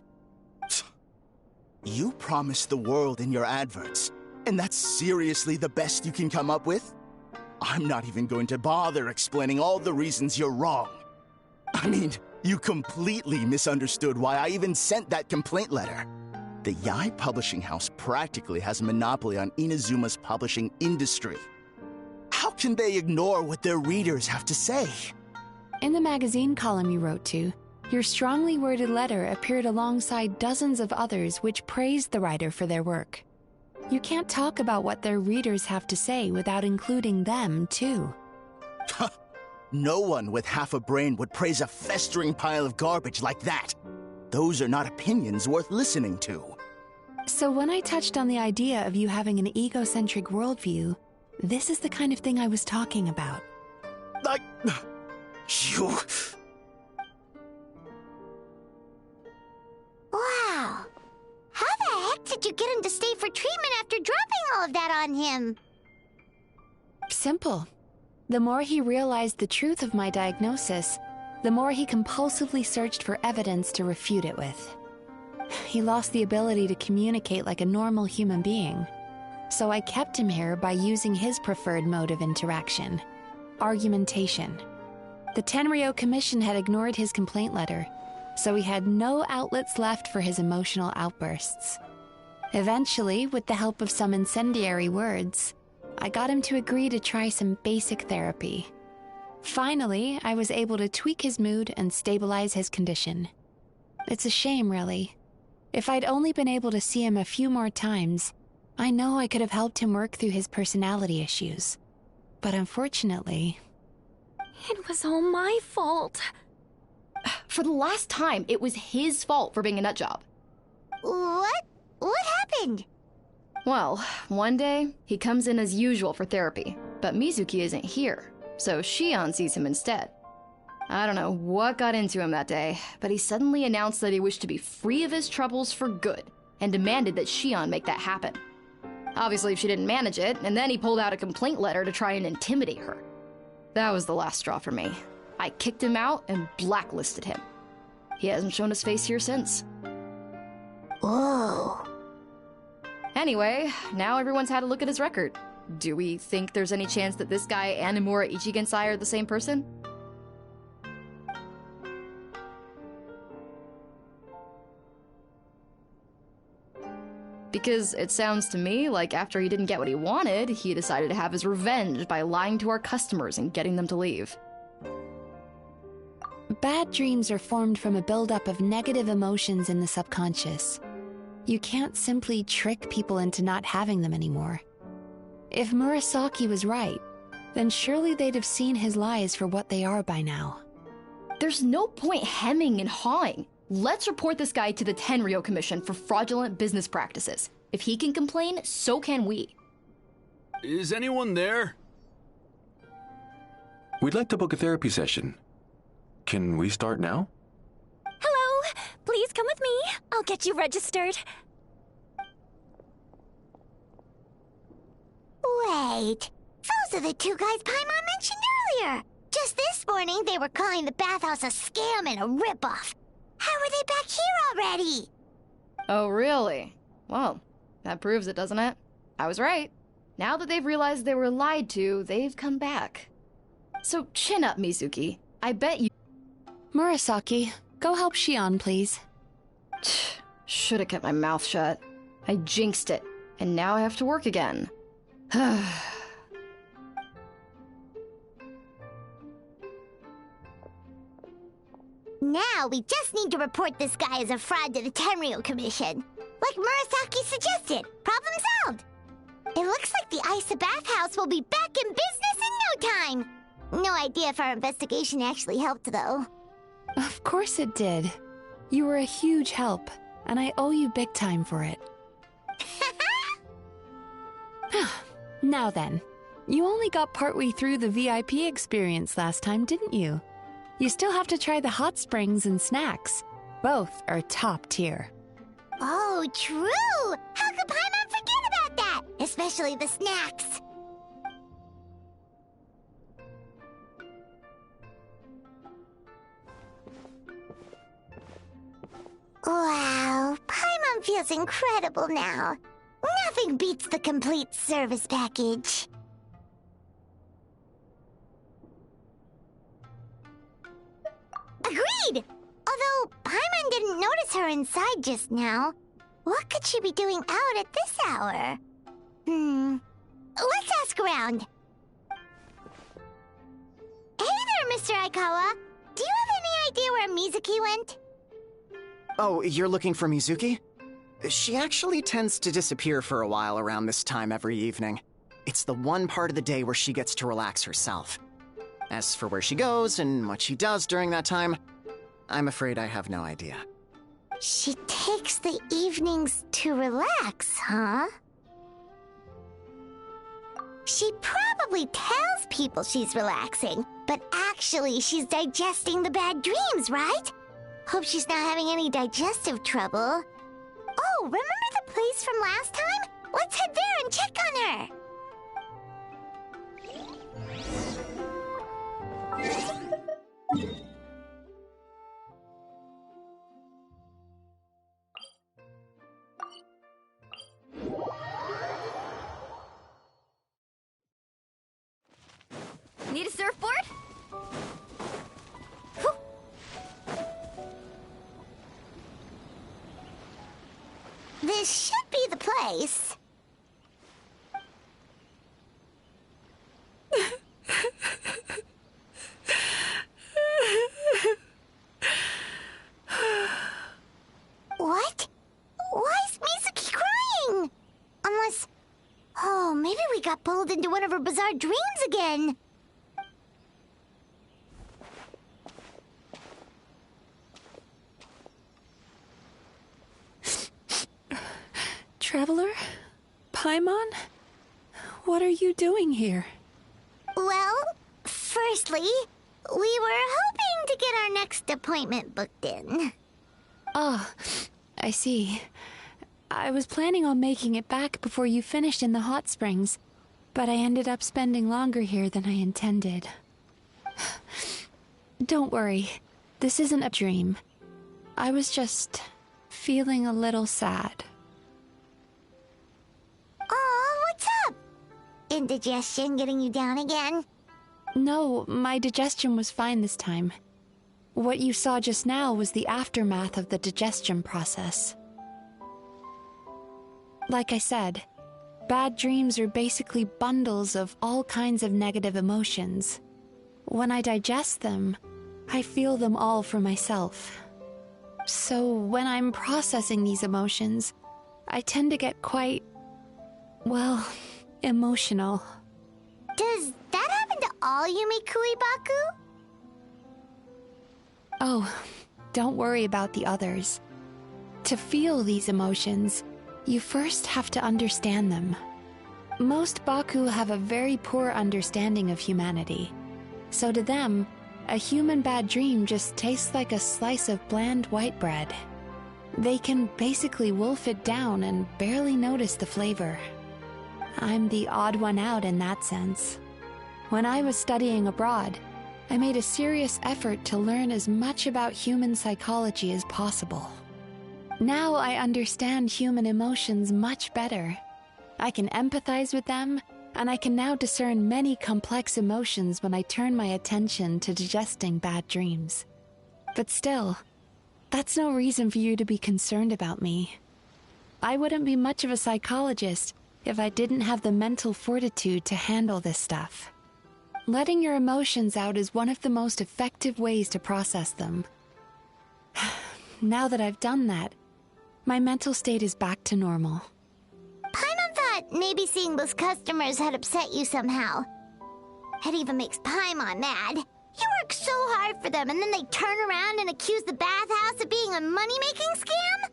You promised the world in your adverts, and that's seriously the best you can come up with? I'm not even going to bother explaining all the reasons you're wrong. I mean, you completely misunderstood why I even sent that complaint letter. The Yae Publishing House practically has a monopoly on Inazuma's publishing industry. How can they ignore what their readers have to say? In the magazine column you wrote to, your strongly worded letter appeared alongside dozens of others which praised the writer for their work. You can't talk about what their readers have to say without including them, too. No one with half a brain would praise a festering pile of garbage like that. Those are not opinions worth listening to. So when I touched on the idea of you having an egocentric worldview, this is the kind of thing I was talking about. You... Wow. How the heck did you get him to stay for treatment after dropping all of that on him? Simple. The more he realized the truth of my diagnosis, the more he compulsively searched for evidence to refute it with. He lost the ability to communicate like a normal human being. So I kept him here by using his preferred mode of interaction: argumentation. The Tenryo Commission had ignored his complaint letter, so he had no outlets left for his emotional outbursts. Eventually, with the help of some incendiary words, I got him to agree to try some basic therapy. Finally, I was able to tweak his mood and stabilize his condition. It's a shame, really. If I'd only been able to see him a few more times, I know I could have helped him work through his personality issues. But unfortunately... It was all my fault. For the last time, it was his fault for being a nutjob. What? What happened? Well, one day, he comes in as usual for therapy, but Mizuki isn't here, so Shion sees him instead. I don't know what got into him that day, but he suddenly announced that he wished to be free of his troubles for good, and demanded that Shion make that happen. Obviously, she didn't manage it, and then he pulled out a complaint letter to try and intimidate her. That was the last straw for me. I kicked him out and blacklisted him. He hasn't shown his face here since. Whoa. Anyway, now everyone's had a look at his record. Do we think there's any chance that this guy and Imura Ichigensai are the same person? Because it sounds to me like after he didn't get what he wanted, he decided to have his revenge by lying to our customers and getting them to leave. Bad dreams are formed from a buildup of negative emotions in the subconscious. You can't simply trick people into not having them anymore. If Murasaki was right, then surely they'd have seen his lies for what they are by now. There's no point hemming and hawing. Let's report this guy to the Tenryo Commission for fraudulent business practices. If he can complain, so can we. Is anyone there? We'd like to book a therapy session. Can we start now? Hello! Please come with me. I'll get you registered. Wait. Those are the two guys Paimon mentioned earlier. Just this morning, they were calling the bathhouse a scam and a ripoff. How are they back here already? Oh, really? Well, that proves it, doesn't it? I was right. Now that they've realized they were lied to, they've come back. So chin up, Mizuki. I bet you... Murasaki, go help Shion, please. Should have kept my mouth shut. I jinxed it, and now I have to work again. Now we just need to report this guy as a fraud to the Tenryo Commission. Like Murasaki suggested. Problem solved. It looks like the Isa bathhouse will be back in business in no time. No idea if our investigation actually helped, though. Of course it did. You were a huge help, and I owe you big time for it. Now then, you only got partway through the VIP experience last time, didn't you? You still have to try the hot springs and snacks. Both are top tier. Oh, true! How could Paimon forget about that? Especially the snacks. Wow, Paimon feels incredible now. Nothing beats the complete service package. Agreed! Although Paimon didn't notice her inside just now. What could she be doing out at this hour? Let's ask around. Hey there, Mr. Aikawa. Do you have any idea where Mizuki went? Oh, you're looking for Mizuki? She actually tends to disappear for a while around this time every evening. It's the one part of the day where she gets to relax herself. As for where she goes and what she does during that time, I'm afraid I have no idea. She takes the evenings to relax, huh? She probably tells people she's relaxing, but actually she's digesting the bad dreams, right? Hope she's not having any digestive trouble. Oh, remember the place from last time? Let's head there and check on her. Need a surfboard? This should be the place. What? Why is Mizuki crying? Unless... Oh, maybe we got pulled into one of her bizarre dreams again. Traveler? Paimon? What are you doing here? Well, firstly, we were hoping to get our next appointment booked in. Oh, I see. I was planning on making it back before you finished in the hot springs, but I ended up spending longer here than I intended. Don't worry, this isn't a dream. I was just feeling a little sad. Oh, what's up? Indigestion getting you down again? No, my digestion was fine this time. What you saw just now was the aftermath of the digestion process. Like I said, bad dreams are basically bundles of all kinds of negative emotions. When I digest them, I feel them all for myself. So when I'm processing these emotions, I tend to get quite, well, emotional. Does that happen to all Yumikui Baku? Oh, don't worry about the others. To feel these emotions, you first have to understand them. Most Baku have a very poor understanding of humanity. So to them, a human bad dream just tastes like a slice of bland white bread. They can basically wolf it down and barely notice the flavor. I'm the odd one out in that sense. When I was studying abroad, I made a serious effort to learn as much about human psychology as possible. Now I understand human emotions much better. I can empathize with them, and I can now discern many complex emotions when I turn my attention to digesting bad dreams. But still, that's no reason for you to be concerned about me. I wouldn't be much of a psychologist if I didn't have the mental fortitude to handle this stuff. Letting your emotions out is one of the most effective ways to process them. Now that I've done that, my mental state is back to normal. Paimon thought maybe seeing those customers had upset you somehow. It even makes Paimon mad. You work so hard for them and then they turn around and accuse the bathhouse of being a money-making scam?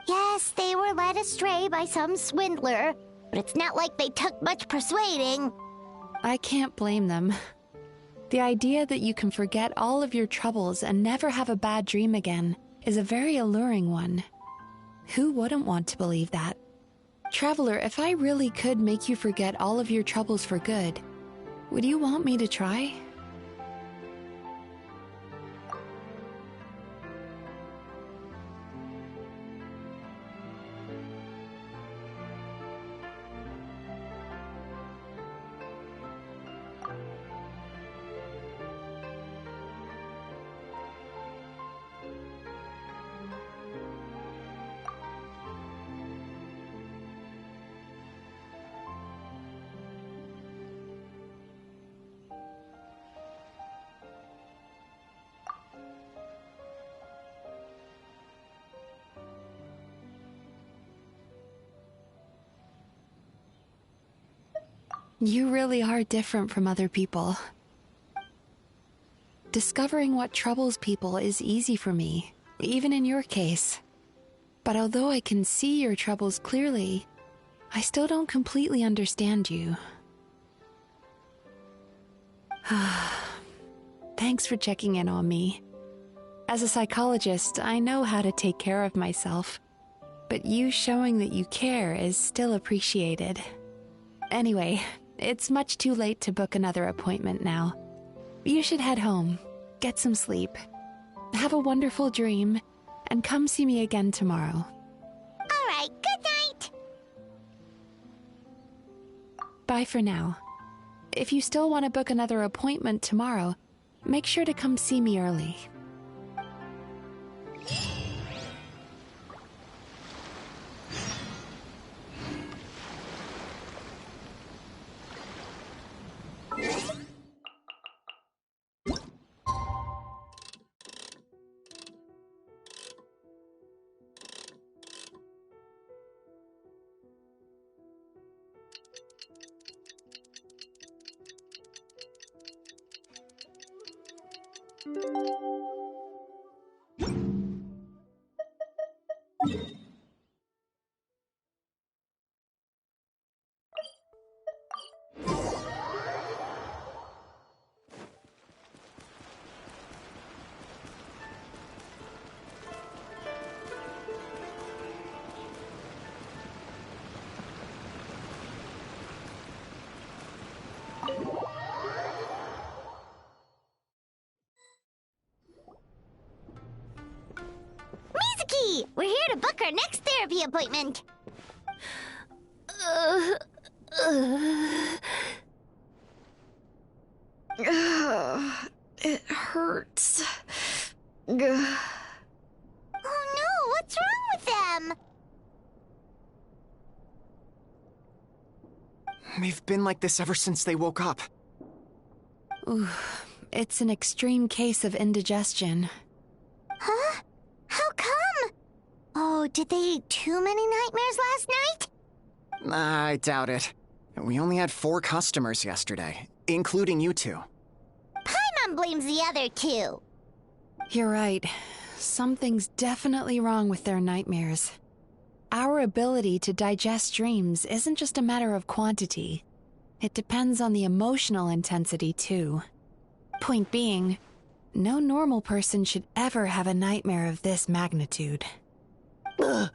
Yes, they were led astray by some swindler, but it's not like they took much persuading. I can't blame them. The idea that you can forget all of your troubles and never have a bad dream again is a very alluring one. Who wouldn't want to believe that? Traveler, if I really could make you forget all of your troubles for good, would you want me to try? You really are different from other people. Discovering what troubles people is easy for me, even in your case. But although I can see your troubles clearly, I still don't completely understand you. Thanks for checking in on me. As a psychologist, I know how to take care of myself, but you showing that you care is still appreciated. Anyway, it's much too late to book another appointment now. You should head home, get some sleep, have a wonderful dream, and come see me again tomorrow. All right, good night. Bye for now. If you still want to book another appointment tomorrow, make sure to come see me early. Mizuki, we're here to book our next therapy appointment. It hurts. Oh no, what's wrong with them? They've been like this ever since they woke up. Ooh, it's an extreme case of indigestion. Huh? How come? Oh, did they eat too many nightmares last night? I doubt it. We only had 4 customers yesterday, including you two. Paimon blames the other 2. You're right. Something's definitely wrong with their nightmares. Our ability to digest dreams isn't just a matter of quantity. It depends on the emotional intensity, too. Point being, no normal person should ever have a nightmare of this magnitude. Oh,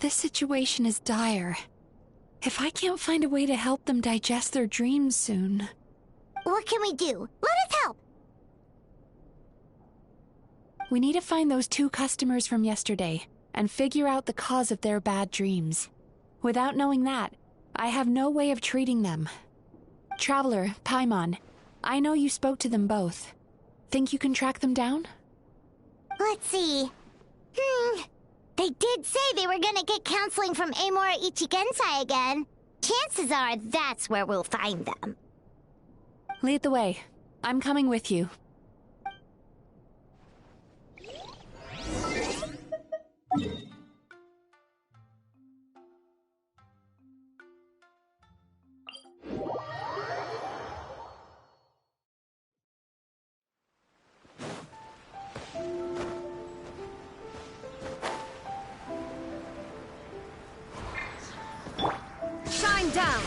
this situation is dire. If I can't find a way to help them digest their dreams soon... What can we do? Let us help! We need to find those 2 customers from yesterday and figure out the cause of their bad dreams. Without knowing that, I have no way of treating them. Traveler, Paimon, I know you spoke to them both. Think you can track them down? Let's see. They did say they were gonna get counseling from Amora Ichigensai again. Chances are that's where we'll find them. Lead the way. I'm coming with you. Shine down!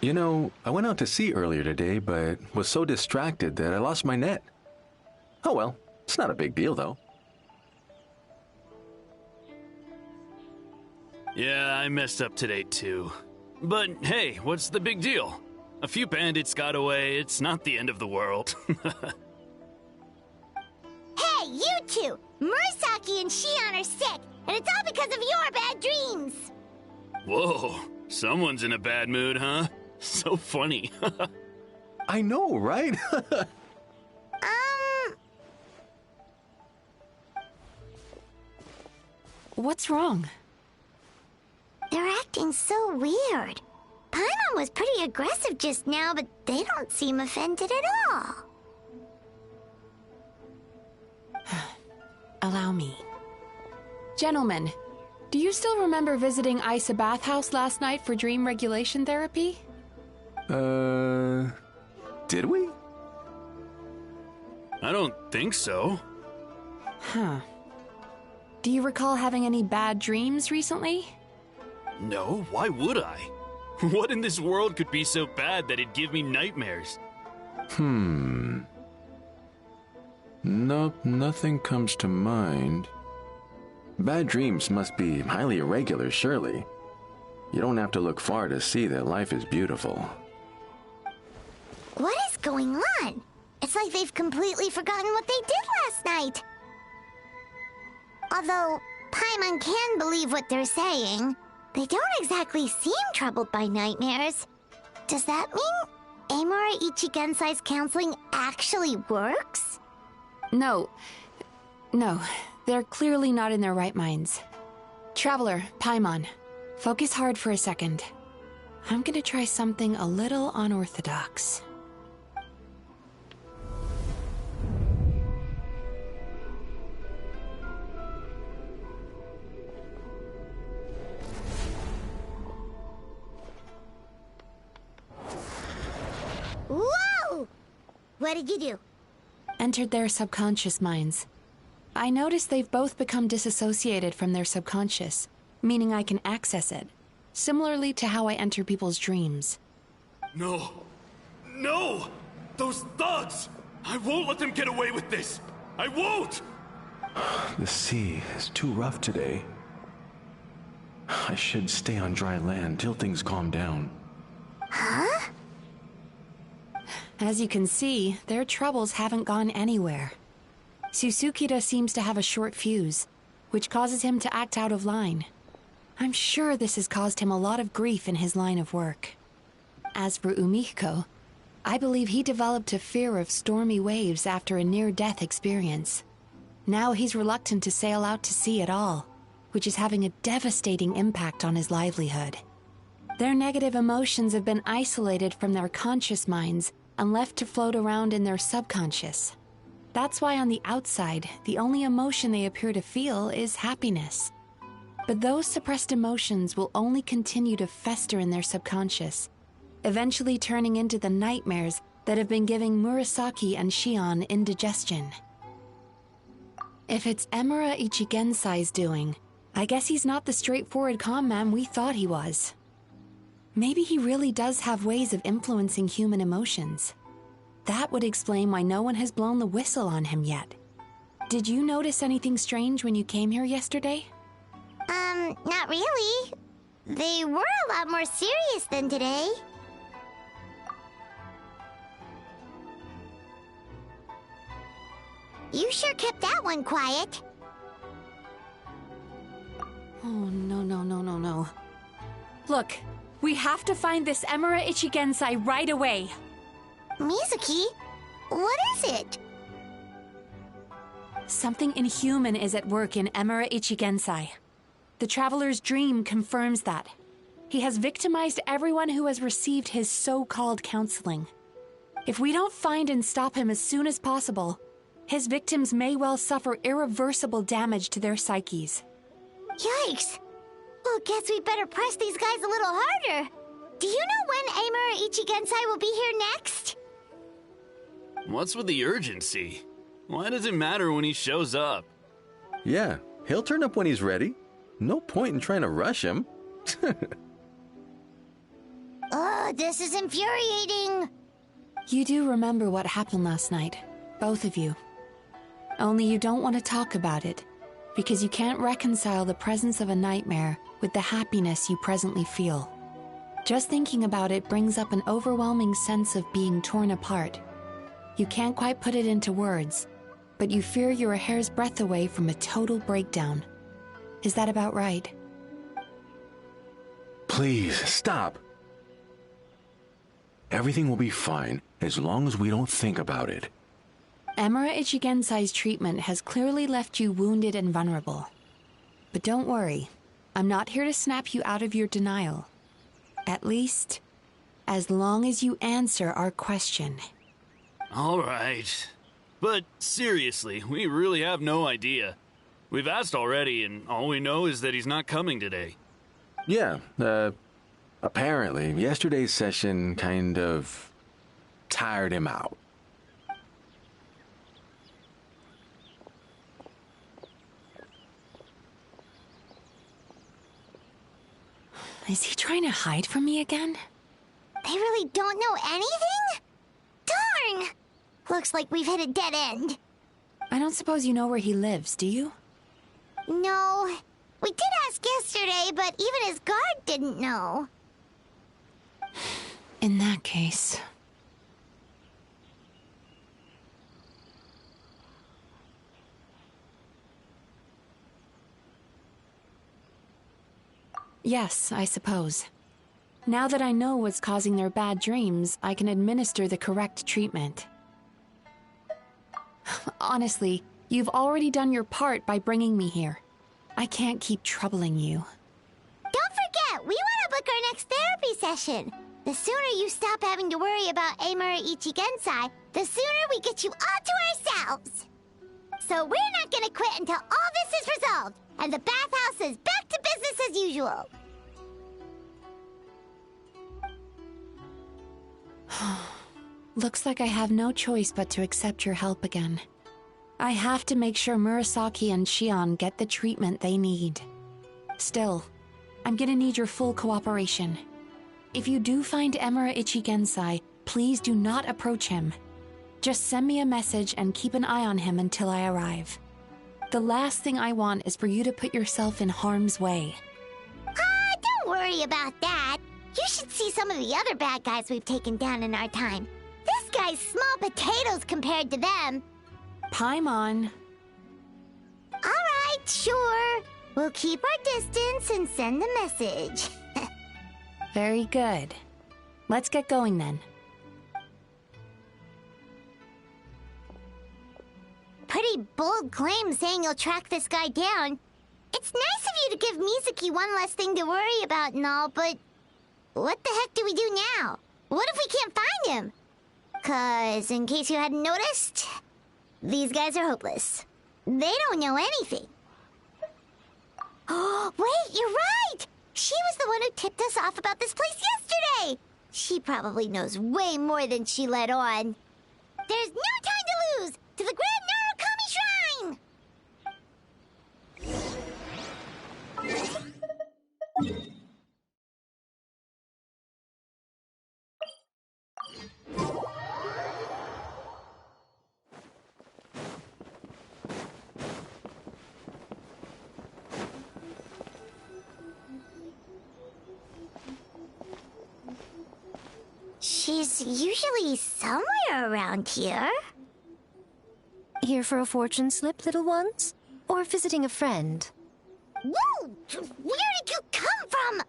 You know, I went out to sea earlier today, but was so distracted that I lost my net. Oh well, it's not a big deal though. Yeah, I messed up today too. But hey, what's the big deal? A few bandits got away, it's not the end of the world. Hey, you 2! Murasaki and Shion are sick, and it's all because of your bad dreams! Whoa, someone's in a bad mood, huh? So funny. I know, right? What's wrong? They're acting so weird. Paimon was pretty aggressive just now, but they don't seem offended at all. Allow me. Gentlemen, do you still remember visiting Isa Bathhouse last night for dream regulation therapy? Did we? I don't think so. Huh. Do you recall having any bad dreams recently? No, why would I? What in this world could be so bad that it'd give me nightmares? Nope, nothing comes to mind. Bad dreams must be highly irregular, surely. You don't have to look far to see that life is beautiful. What is going on? It's like they've completely forgotten what they did last night. Although Paimon can believe what they're saying, they don't exactly seem troubled by nightmares. Does that mean Amura Ichigensai's counseling actually works? No, they're clearly not in their right minds. Traveler, Paimon, focus hard for a second. I'm gonna try something a little unorthodox. Whoa! What did you do? Entered their subconscious minds. I noticed they've both become disassociated from their subconscious, meaning I can access it, similarly to how I enter people's dreams. No! No! Those thugs! I won't let them get away with this! I won't! The sea is too rough today. I should stay on dry land till things calm down. Huh? As you can see, their troubles haven't gone anywhere. Susukida seems to have a short fuse, which causes him to act out of line. I'm sure this has caused him a lot of grief in his line of work. As for Umihiko, I believe he developed a fear of stormy waves after a near-death experience. Now he's reluctant to sail out to sea at all, which is having a devastating impact on his livelihood. Their negative emotions have been isolated from their conscious minds and left to float around in their subconscious. That's why on the outside, the only emotion they appear to feel is happiness. But those suppressed emotions will only continue to fester in their subconscious, eventually turning into the nightmares that have been giving Murasaki and Shion indigestion. If it's Emura Ichigensai's doing, I guess he's not the straightforward calm man we thought he was. Maybe he really does have ways of influencing human emotions. That would explain why no one has blown the whistle on him yet. Did you notice anything strange when you came here yesterday? Not really. They were a lot more serious than today. You sure kept that one quiet. Oh, no. Look, we have to find this Emura Ichigensai right away. Mizuki, what is it? Something inhuman is at work in Emura Ichigensai. The Traveler's dream confirms that. He has victimized everyone who has received his so-called counseling. If we don't find and stop him as soon as possible, his victims may well suffer irreversible damage to their psyches. Yikes! Well, guess we better press these guys a little harder. Do you know when Amura Ichigensai will be here next? What's with the urgency? Why does it matter when he shows up? Yeah, he'll turn up when he's ready. No point in trying to rush him. This is infuriating. You do remember what happened last night, both of you. Only you don't want to talk about it, because you can't reconcile the presence of a nightmare with the happiness you presently feel. Just thinking about it brings up an overwhelming sense of being torn apart. You can't quite put it into words, but you fear you're a hair's breadth away from a total breakdown. Is that about right? Please, stop. Everything will be fine as long as we don't think about it. Emura Ichigensai's treatment has clearly left you wounded and vulnerable. But don't worry, I'm not here to snap you out of your denial. At least, as long as you answer our question. All right. But seriously, we really have no idea. We've asked already, and all we know is that he's not coming today. Yeah, apparently, yesterday's session kind of tired him out. Is he trying to hide from me again? They really don't know anything? Darn! Looks like we've hit a dead end. I don't suppose you know where he lives, do you? No. We did ask yesterday, but even his guard didn't know. In that case... Yes, I suppose. Now that I know what's causing their bad dreams, I can administer the correct treatment. Honestly, you've already done your part by bringing me here. I can't keep troubling you. Don't forget, we want to book our next therapy session. The sooner you stop having to worry about Amura Ichigensai, the sooner we get you all to ourselves. So we're not gonna quit until all this is resolved, and the bathhouse is back to business as usual. Looks like I have no choice but to accept your help again. I have to make sure Murasaki and Shion get the treatment they need. Still, I'm gonna need your full cooperation. If you do find Emura Ichigensai, please do not approach him. Just send me a message and keep an eye on him until I arrive. The last thing I want is for you to put yourself in harm's way. Don't worry about that. You should see some of the other bad guys we've taken down in our time. This guy's small potatoes compared to them. Paimon. Alright, sure. We'll keep our distance and send the message. Very good. Let's get going then. Pretty bold claim saying you'll track this guy down. It's nice of you to give Mizuki one less thing to worry about and all, but what the heck do we do now? What if we can't find him? 'Cause, in case you hadn't noticed, these guys are hopeless. They don't know anything. Oh, wait, you're right! She was the one who tipped us off about this place yesterday! She probably knows way more than she let on. There's no time to lose! To the Grand Narukami Shrine! She's usually somewhere around here. Here for a fortune slip, little ones? Or visiting a friend? Whoa! Where did you come from?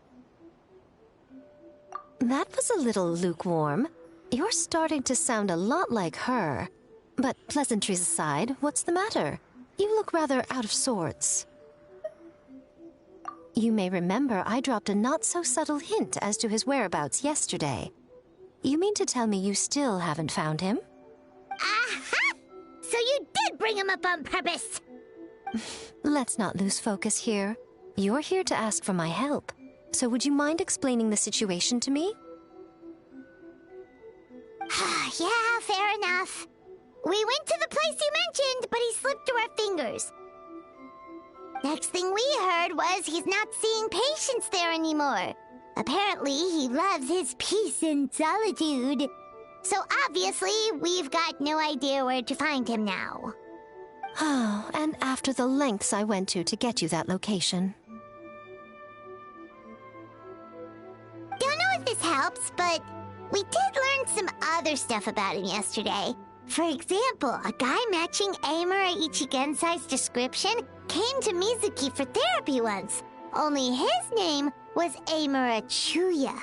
That was a little lukewarm. You're starting to sound a lot like her. But pleasantries aside, what's the matter? You look rather out of sorts. You may remember I dropped a not-so-subtle hint as to his whereabouts yesterday. You mean to tell me you still haven't found him? Aha! So you did bring him up on purpose! Let's not lose focus here. You're here to ask for my help. So would you mind explaining the situation to me? Yeah, fair enough. We went to the place you mentioned, but he slipped through our fingers. Next thing we heard was he's not seeing patients there anymore. Apparently, he loves his peace and solitude. So obviously, we've got no idea where to find him now. Oh, and after the lengths I went to get you that location. Don't know if this helps, but we did learn some other stuff about him yesterday. For example, a guy matching Amura Ichigensai's description came to Mizuki for therapy once. Only his name was Amura Chuya.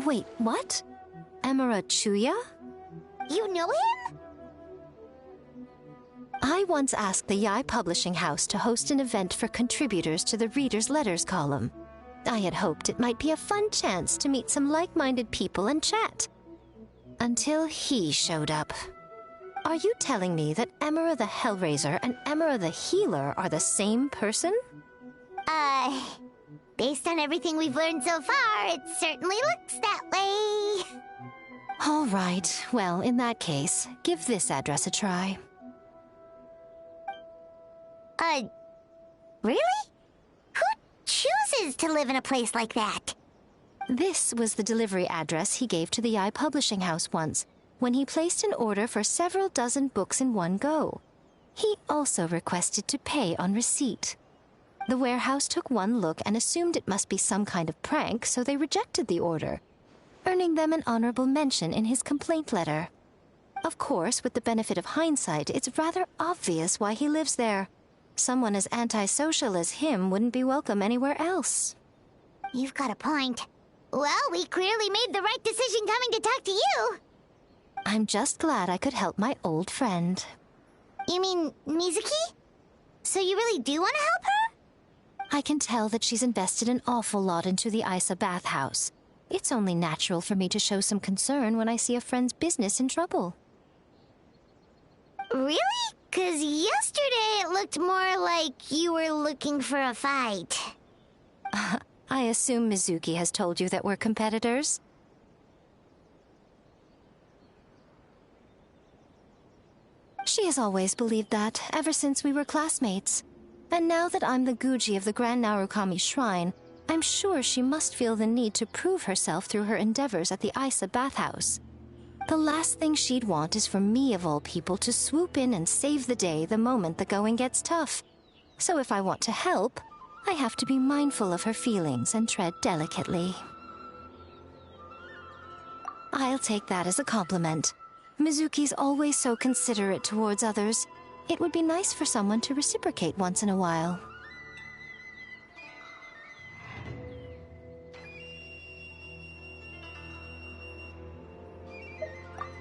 Wait, what? Amura Chuya? You know him? I once asked the Yai Publishing House to host an event for contributors to the Reader's Letters column. I had hoped it might be a fun chance to meet some like-minded people and chat. Until he showed up. Are you telling me that Emera the Hellraiser and Emera the Healer are the same person? Based on everything we've learned so far, it certainly looks that way. All right. Well, in that case, give this address a try. Really? Who chooses to live in a place like that? This was the delivery address he gave to the Yai Publishing House once, when he placed an order for several dozen books in one go. He also requested to pay on receipt. The warehouse took one look and assumed it must be some kind of prank, so they rejected the order, earning them an honorable mention in his complaint letter. Of course, with the benefit of hindsight, it's rather obvious why he lives there. Someone as antisocial as him wouldn't be welcome anywhere else. You've got a point. Well, we clearly made the right decision coming to talk to you. I'm just glad I could help my old friend. You mean Mizuki? So you really do want to help her? I can tell that she's invested an awful lot into the Isa bathhouse. It's only natural for me to show some concern when I see a friend's business in trouble. Really? 'Cause yesterday it looked more like you were looking for a fight. I assume Mizuki has told you that we're competitors? She has always believed that, ever since we were classmates. And now that I'm the Guji of the Grand Narukami Shrine, I'm sure she must feel the need to prove herself through her endeavors at the Isa bathhouse. The last thing she'd want is for me, of all people, to swoop in and save the day the moment the going gets tough. So if I want to help, I have to be mindful of her feelings and tread delicately. I'll take that as a compliment. Mizuki's always so considerate towards others. It would be nice for someone to reciprocate once in a while.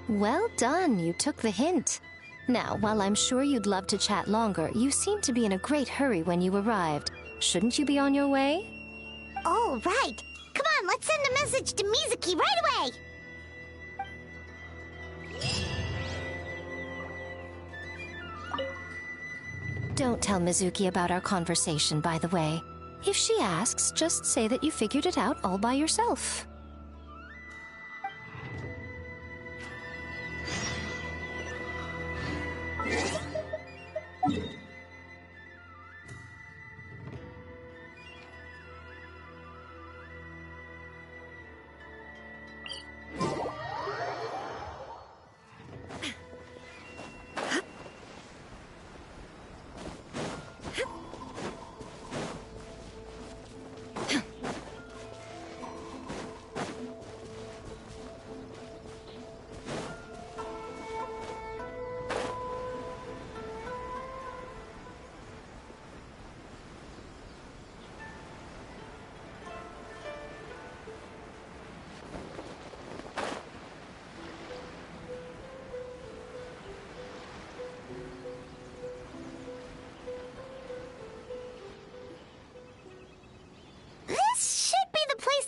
Well done, you took the hint. Now, while I'm sure you'd love to chat longer, you seemed to be in a great hurry when you arrived. Shouldn't you be on your way? Oh, right. Come on, let's send a message to Mizuki right away. Don't tell Mizuki about our conversation, by the way. If she asks, just say that you figured it out all by yourself.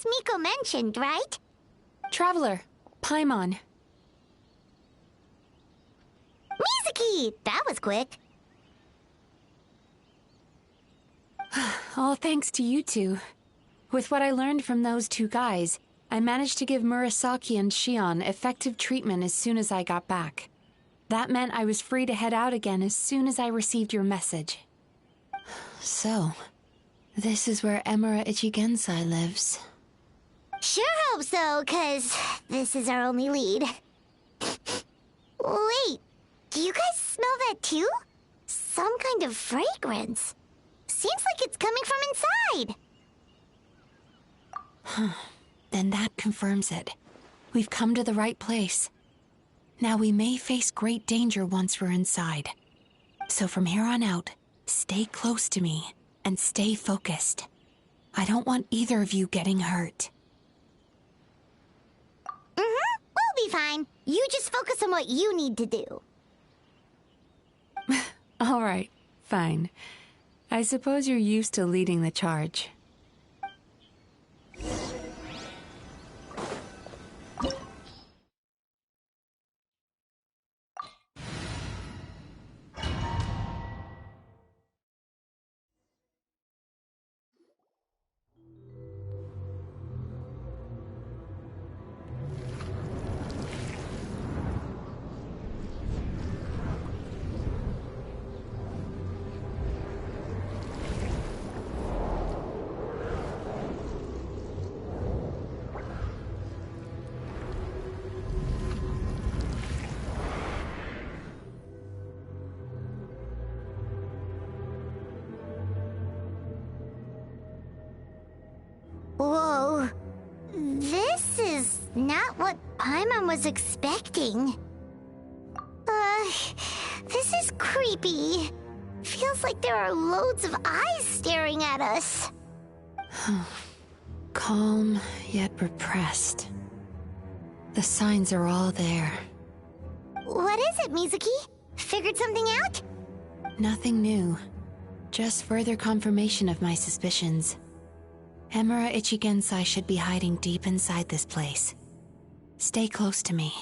Miko mentioned, right? Traveler, Paimon. Mizuki! That was quick. All thanks to you two. With what I learned from those two guys, I managed to give Murasaki and Shion effective treatment as soon as I got back. That meant I was free to head out again as soon as I received your message. So, this is where Emera Ichigensai lives. Sure hope so, 'cause this is our only lead. Wait, do you guys smell that too? Some kind of fragrance. Seems like it's coming from inside. Then that confirms it. We've come to the right place. Now we may face great danger once we're inside. So from here on out, stay close to me and stay focused. I don't want either of you getting hurt. We'll be fine. You just focus on what you need to do. All right, fine. I suppose you're used to leading the charge. Whoa. This is not what Paimon was expecting. This is creepy. Feels like there are loads of eyes staring at us. Calm, yet repressed. The signs are all there. What is it, Mizuki? Figured something out? Nothing new. Just further confirmation of my suspicions. Emura Ichigensai should be hiding deep inside this place. Stay close to me.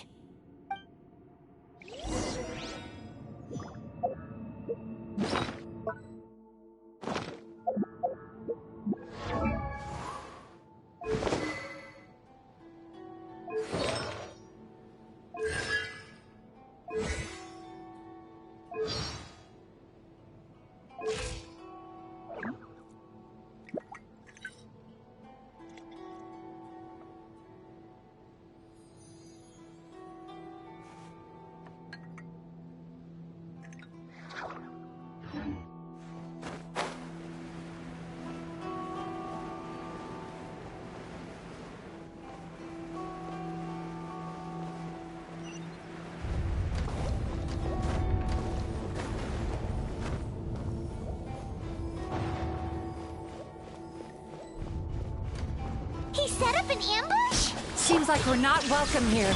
He set up an ambush? Seems like we're not welcome here.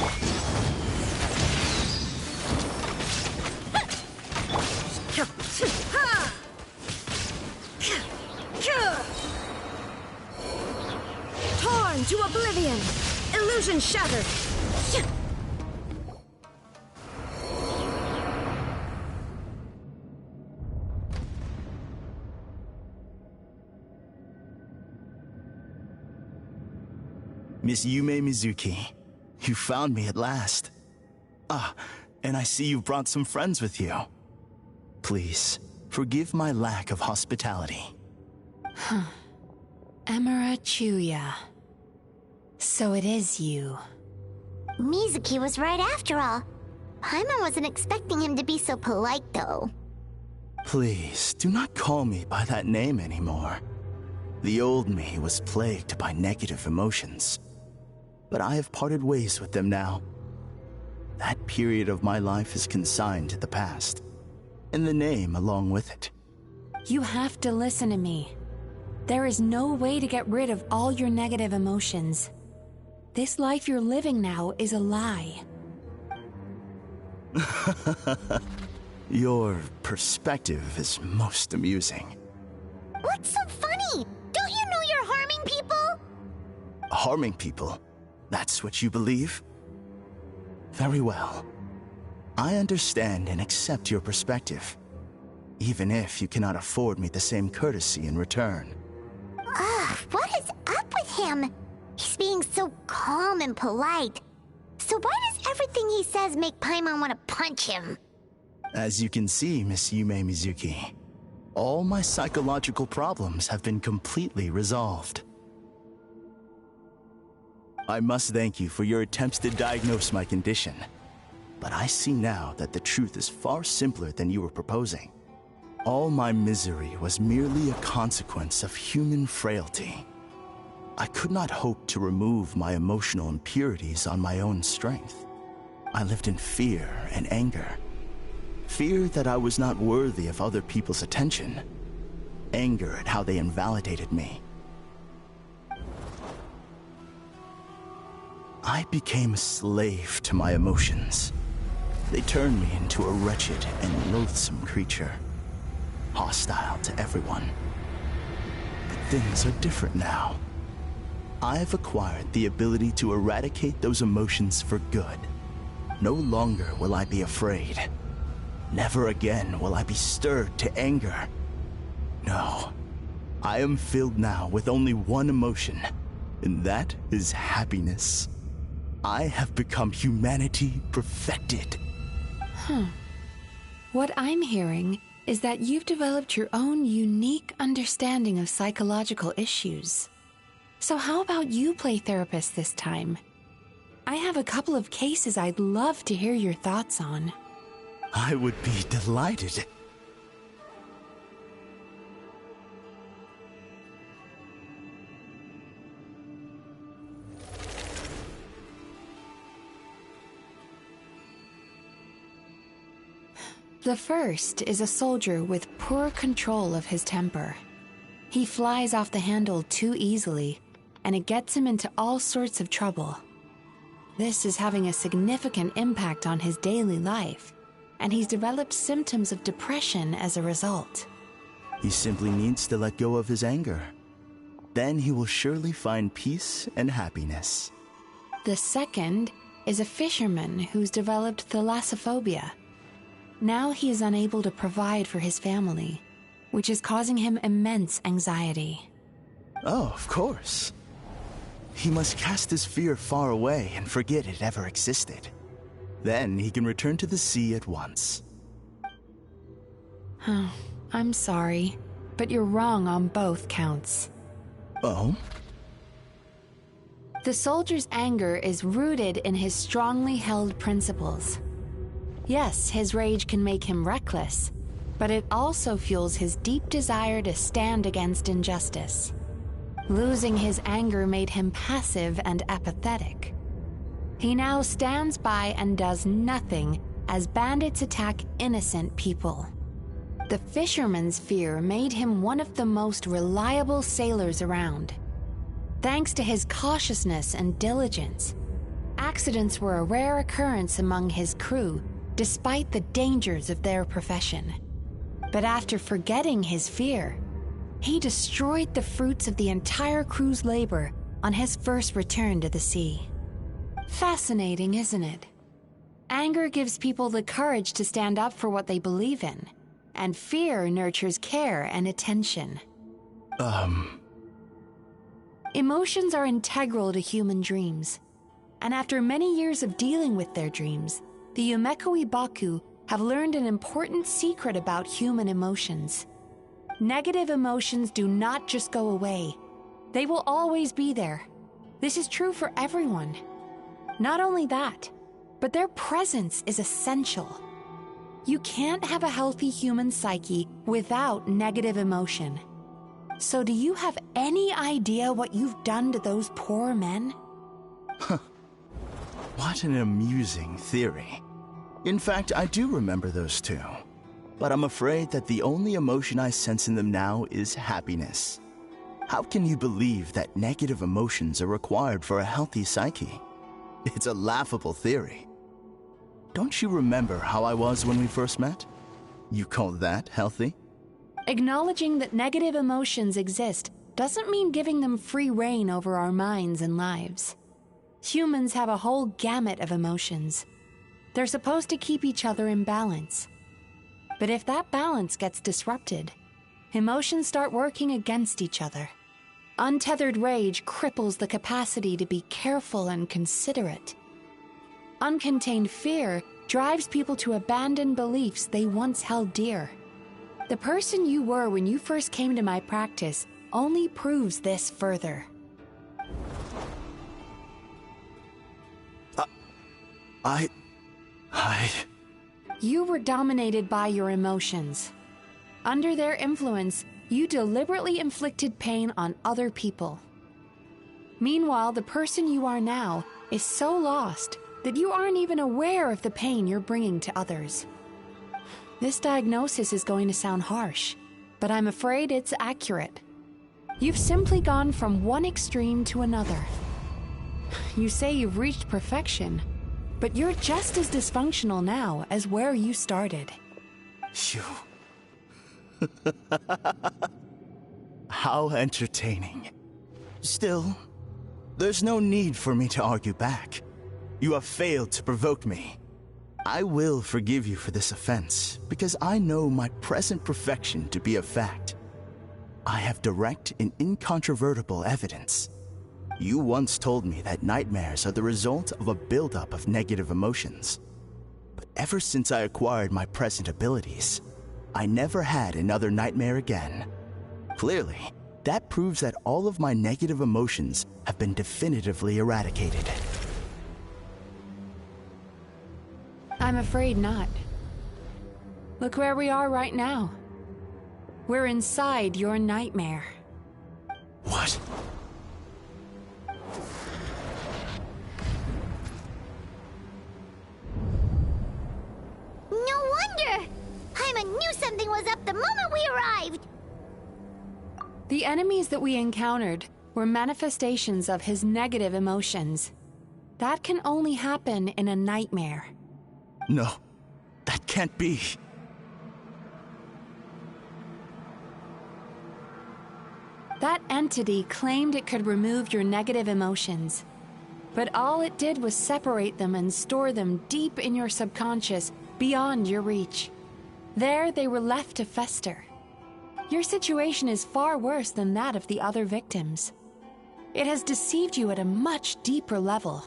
Torn to oblivion! Illusion shattered! Miss Yume Mizuki, you found me at last. Ah, and I see you brought some friends with you. Please, forgive my lack of hospitality. Emura Chuya. So it is you. Mizuki was right after all. Paimon wasn't expecting him to be so polite, though. Please, do not call me by that name anymore. The old me was plagued by negative emotions, but I have parted ways with them now. That period of my life is consigned to the past, and the name along with it. You have to listen to me. There is no way to get rid of all your negative emotions. This life you're living now is a lie. Your perspective is most amusing. What's so funny? Don't you know you're harming people? Harming people? That's what you believe? Very well. I understand and accept your perspective, even if you cannot afford me the same courtesy in return. What is up with him? He's being so calm and polite. So why does everything he says make Paimon want to punch him? As you can see, Miss Yume Mizuki, all my psychological problems have been completely resolved. I must thank you for your attempts to diagnose my condition, but I see now that the truth is far simpler than you were proposing. All my misery was merely a consequence of human frailty. I could not hope to remove my emotional impurities on my own strength. I lived in fear and anger. Fear that I was not worthy of other people's attention. Anger at how they invalidated me. I became a slave to my emotions. They turned me into a wretched and loathsome creature. hostile to everyone. But things are different now. I've acquired the ability to eradicate those emotions for good. No longer will I be afraid. Never again will I be stirred to anger. No, I am filled now with only one emotion, and that is happiness. I have become humanity perfected. What I'm hearing is that you've developed your own unique understanding of psychological issues. So how about you play therapist this time? I have a couple of cases I'd love to hear your thoughts on. I would be delighted. The first is a soldier with poor control of his temper. He flies off the handle too easily, and it gets him into all sorts of trouble. This is having a significant impact on his daily life, and he's developed symptoms of depression as a result. He simply needs to let go of his anger. Then he will surely find peace and happiness. The second is a fisherman who's developed thalassophobia. Now he is unable to provide for his family, which is causing him immense anxiety. Oh, of course. He must cast his fear far away and forget it ever existed. Then he can return to the sea at once. I'm sorry, but you're wrong on both counts. Oh? The soldier's anger is rooted in his strongly held principles. Yes, his rage can make him reckless, but it also fuels his deep desire to stand against injustice. Losing his anger made him passive and apathetic. He now stands by and does nothing as bandits attack innocent people. The fisherman's fear made him one of the most reliable sailors around. Thanks to his cautiousness and diligence, accidents were a rare occurrence among his crew, despite the dangers of their profession. But after forgetting his fear, he destroyed the fruits of the entire crew's labor on his first return to the sea. Fascinating, isn't it? Anger gives people the courage to stand up for what they believe in, and fear nurtures care and attention. Emotions are integral to human dreams, and after many years of dealing with their dreams, the Yumekoi Baku have learned an important secret about human emotions. Negative emotions do not just go away. They will always be there. This is true for everyone. Not only that, but their presence is essential. You can't have a healthy human psyche without negative emotion. So do you have any idea what you've done to those poor men? What an amusing theory. In fact, I do remember those two. But I'm afraid that the only emotion I sense in them now is happiness. How can you believe that negative emotions are required for a healthy psyche? It's a laughable theory. Don't you remember how I was when we first met? You call that healthy? Acknowledging that negative emotions exist doesn't mean giving them free rein over our minds and lives. Humans have a whole gamut of emotions. They're supposed to keep each other in balance. But if that balance gets disrupted, emotions start working against each other. Untethered rage cripples the capacity to be careful and considerate. Uncontained fear drives people to abandon beliefs they once held dear. The person you were when you first came to my practice only proves this further. You were dominated by your emotions. Under their influence, you deliberately inflicted pain on other people. Meanwhile, the person you are now is so lost that you aren't even aware of the pain you're bringing to others. This diagnosis is going to sound harsh, but I'm afraid it's accurate. You've simply gone from one extreme to another. You say you've reached perfection, but you're just as dysfunctional now as where you started. How entertaining. Still, there's no need for me to argue back. You have failed to provoke me. I will forgive you for this offense, because I know my present perfection to be a fact. I have direct and incontrovertible evidence. You once told me that nightmares are the result of a buildup of negative emotions. But ever since I acquired my present abilities, I never had another nightmare again. Clearly, that proves that all of my negative emotions have been definitively eradicated. I'm afraid not. Look where we are right now. We're inside your nightmare. What? No wonder! Paimon knew something was up the moment we arrived! The enemies that we encountered were manifestations of his negative emotions. That can only happen in a nightmare. No, that can't be. That entity claimed it could remove your negative emotions. But all it did was separate them and store them deep in your subconscious, beyond your reach. There they were left to fester. Your situation is far worse than that of the other victims. It has deceived you at a much deeper level.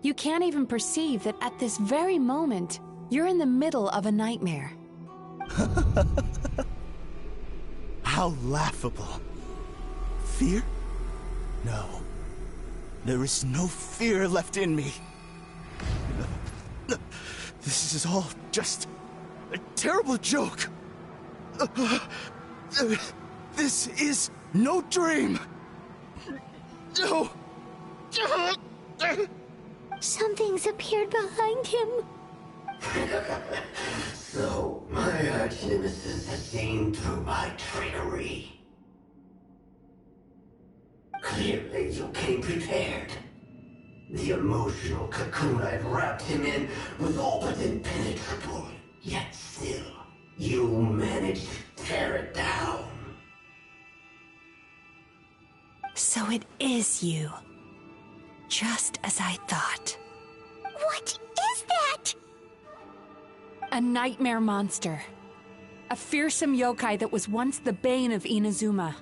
You can't even perceive that at this very moment, you're in the middle of a nightmare. How laughable. Fear? No. There is no fear left in me. This is all just a terrible joke. This is no dream. No. Something's appeared behind him. So, my arch-nemesis has seen through my trickery. Clearly, you came prepared. The emotional cocoon I've wrapped him in was all but impenetrable. Yet still, you managed to tear it down. So it is you. Just as I thought. What is that? A nightmare monster. A fearsome yokai that was once the bane of Inazuma.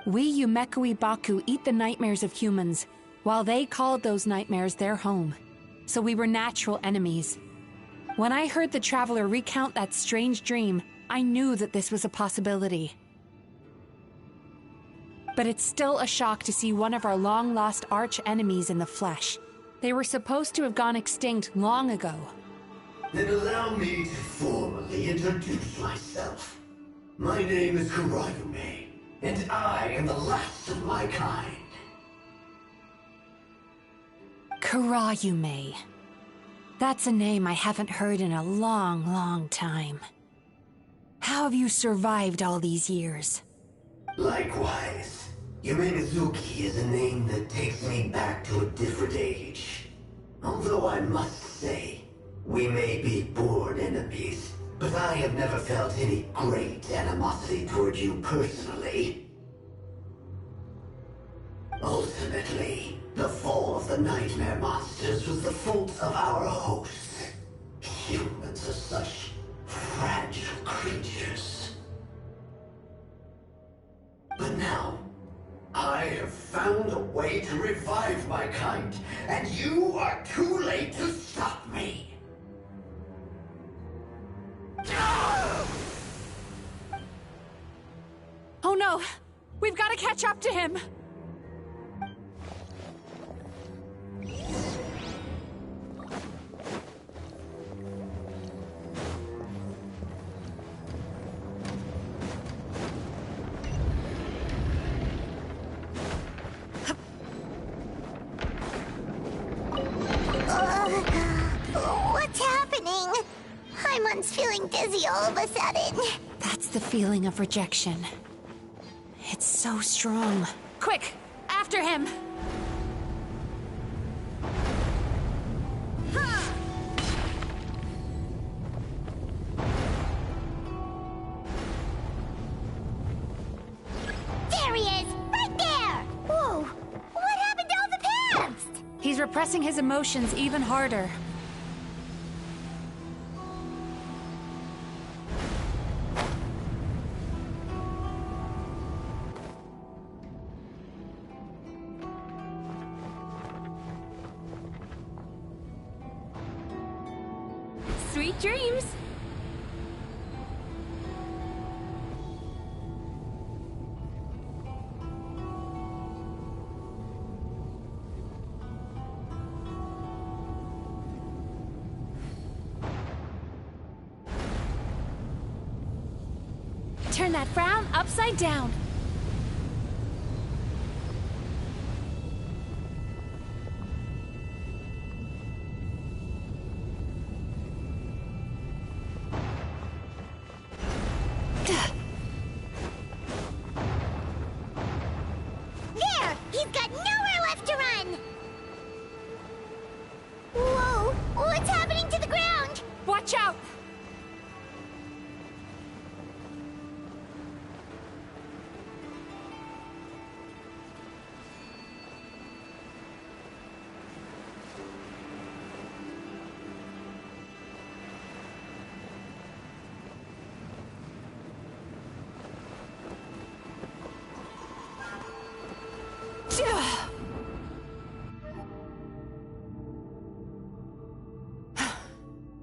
We Yumekui Baku eat the nightmares of humans, while they called those nightmares their home. So we were natural enemies. When I heard the traveler recount that strange dream, I knew that this was a possibility. But it's still a shock to see one of our long-lost arch-enemies in the flesh. They were supposed to have gone extinct long ago. Then allow me to formally introduce myself. My name is Kurayume, and I am the last of my kind. Kurayume. That's a name I haven't heard in a long, long time. How have you survived all these years? Likewise. Yume Mizuki is a name that takes me back to a different age. Although I must say, we may be born enemies, but I have never felt any great animosity toward you personally. Ultimately, the fall of the nightmare monsters was the fault of our hosts. Humans are such fragile creatures. But now, I have found a way to revive my kind, and you are too late to stop me. Oh no! We've got to catch up to him! What's happening? Paimon's feeling dizzy all of a sudden. That's the feeling of rejection. It's so strong. Quick! After him! suppressing his emotions even harder. Sweet dreams! Turn that frown upside down. There! He's got nowhere left to run! Whoa! What's happening to the ground? Watch out!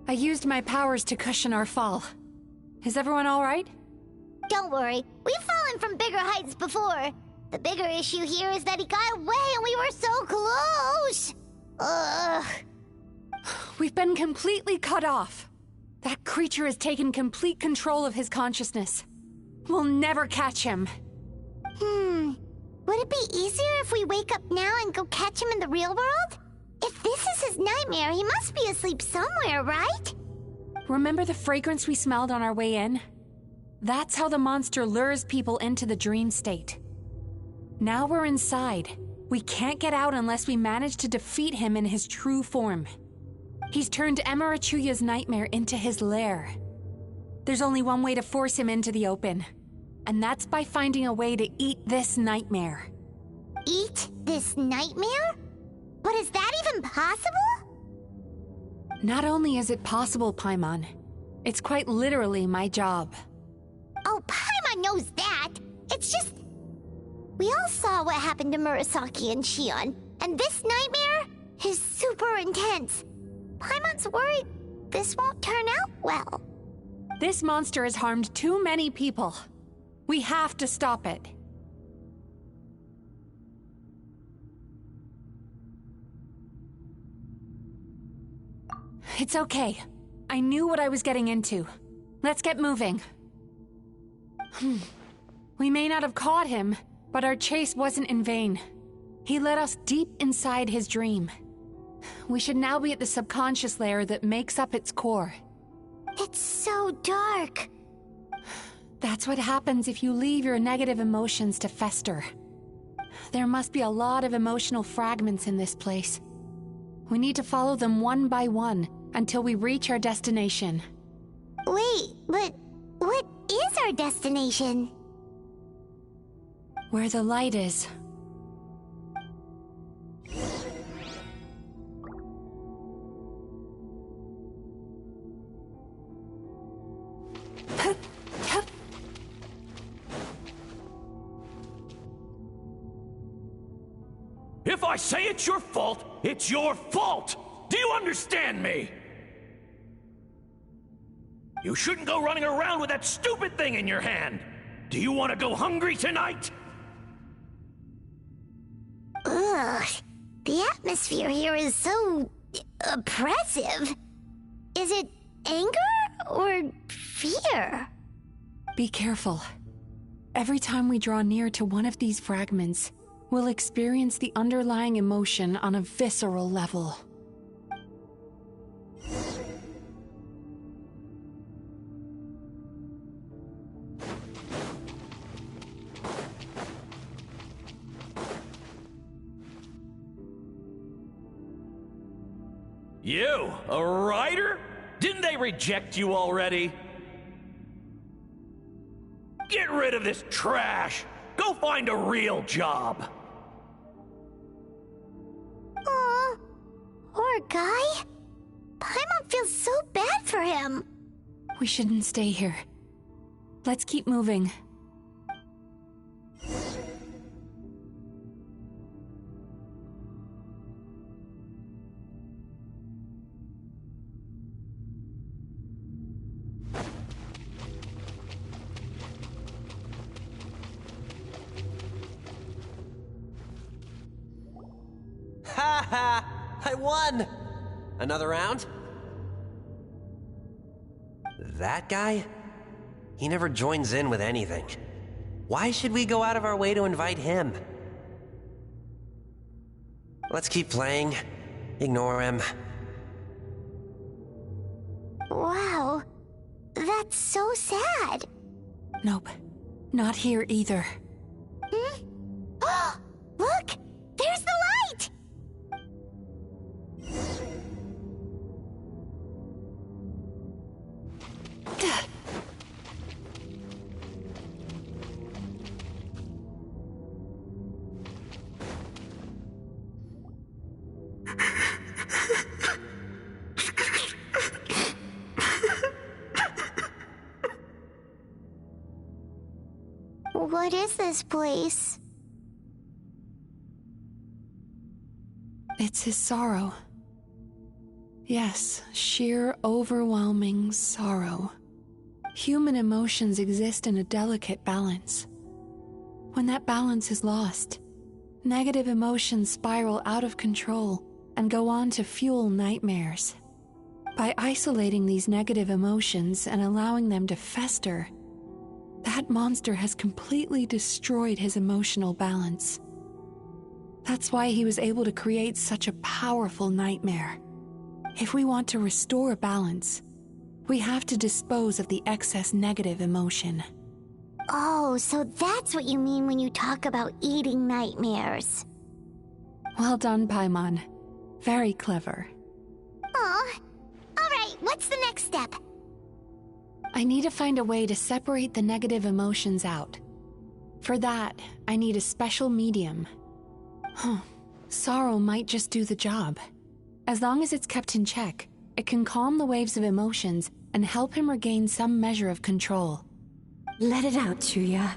I used my powers to cushion our fall. Is everyone all right? Don't worry, we've fallen from bigger heights before. The bigger issue here is that he got away and we were so close! Ugh. We've been completely cut off. That creature has taken complete control of his consciousness. We'll never catch him. Would it be easier if we wake up now and go catch him in the real world? If this is his nightmare, he must be asleep somewhere, right? Remember the fragrance we smelled on our way in? That's how the monster lures people into the dream state. Now we're inside. We can't get out unless we manage to defeat him in his true form. He's turned Emarachuya's nightmare into his lair. There's only one way to force him into the open, and that's by finding a way to eat this nightmare. Eat this nightmare? But is that even possible? Not only is it possible, Paimon, it's quite literally my job. Oh, Paimon knows that. It's just... We all saw what happened to Murasaki and Shion, and this nightmare is super intense. Paimon's worried this won't turn out well. This monster has harmed too many people. We have to stop it. It's okay. I knew what I was getting into. Let's get moving. We may not have caught him, but our chase wasn't in vain. He led us deep inside his dream. We should now be at the subconscious layer that makes up its core. It's so dark. That's what happens if you leave your negative emotions to fester. There must be a lot of emotional fragments in this place. We need to follow them one by one until we reach our destination. Wait, but what is our destination? Where the light is. If I say it's your fault, it's your fault! Do you understand me? You shouldn't go running around with that stupid thing in your hand! Do you want to go hungry tonight? Ugh. The atmosphere here is so... oppressive. Is it anger or fear? Be careful. Every time we draw near to one of these fragments, we'll experience the underlying emotion on a visceral level. You, a writer? Didn't they reject you already? Get rid of this trash! Go find a real job! Aw, Poor guy. Paimon feels so bad for him. We shouldn't stay here. Let's keep moving. Ha ha! I won! Another round? That guy? He never joins in with anything. Why should we go out of our way to invite him? Let's keep playing. Ignore him. Wow. That's so sad. Nope. Not here either. Hmm? Look! There's the light! What is this place? It's his sorrow. Yes, sheer overwhelming sorrow. Human emotions exist in a delicate balance. When that balance is lost, negative emotions spiral out of control and go on to fuel nightmares. By isolating these negative emotions and allowing them to fester, that monster has completely destroyed his emotional balance. That's why he was able to create such a powerful nightmare. If we want to restore balance, we have to dispose of the excess negative emotion. Oh, so that's what you mean when you talk about eating nightmares. Well done, Paimon. Very clever. Aw. Alright, what's the next step? I need to find a way to separate the negative emotions out. For that, I need a special medium. Sorrow might just do the job. As long as it's kept in check, it can calm the waves of emotions and help him regain some measure of control. Let it out, Chuya.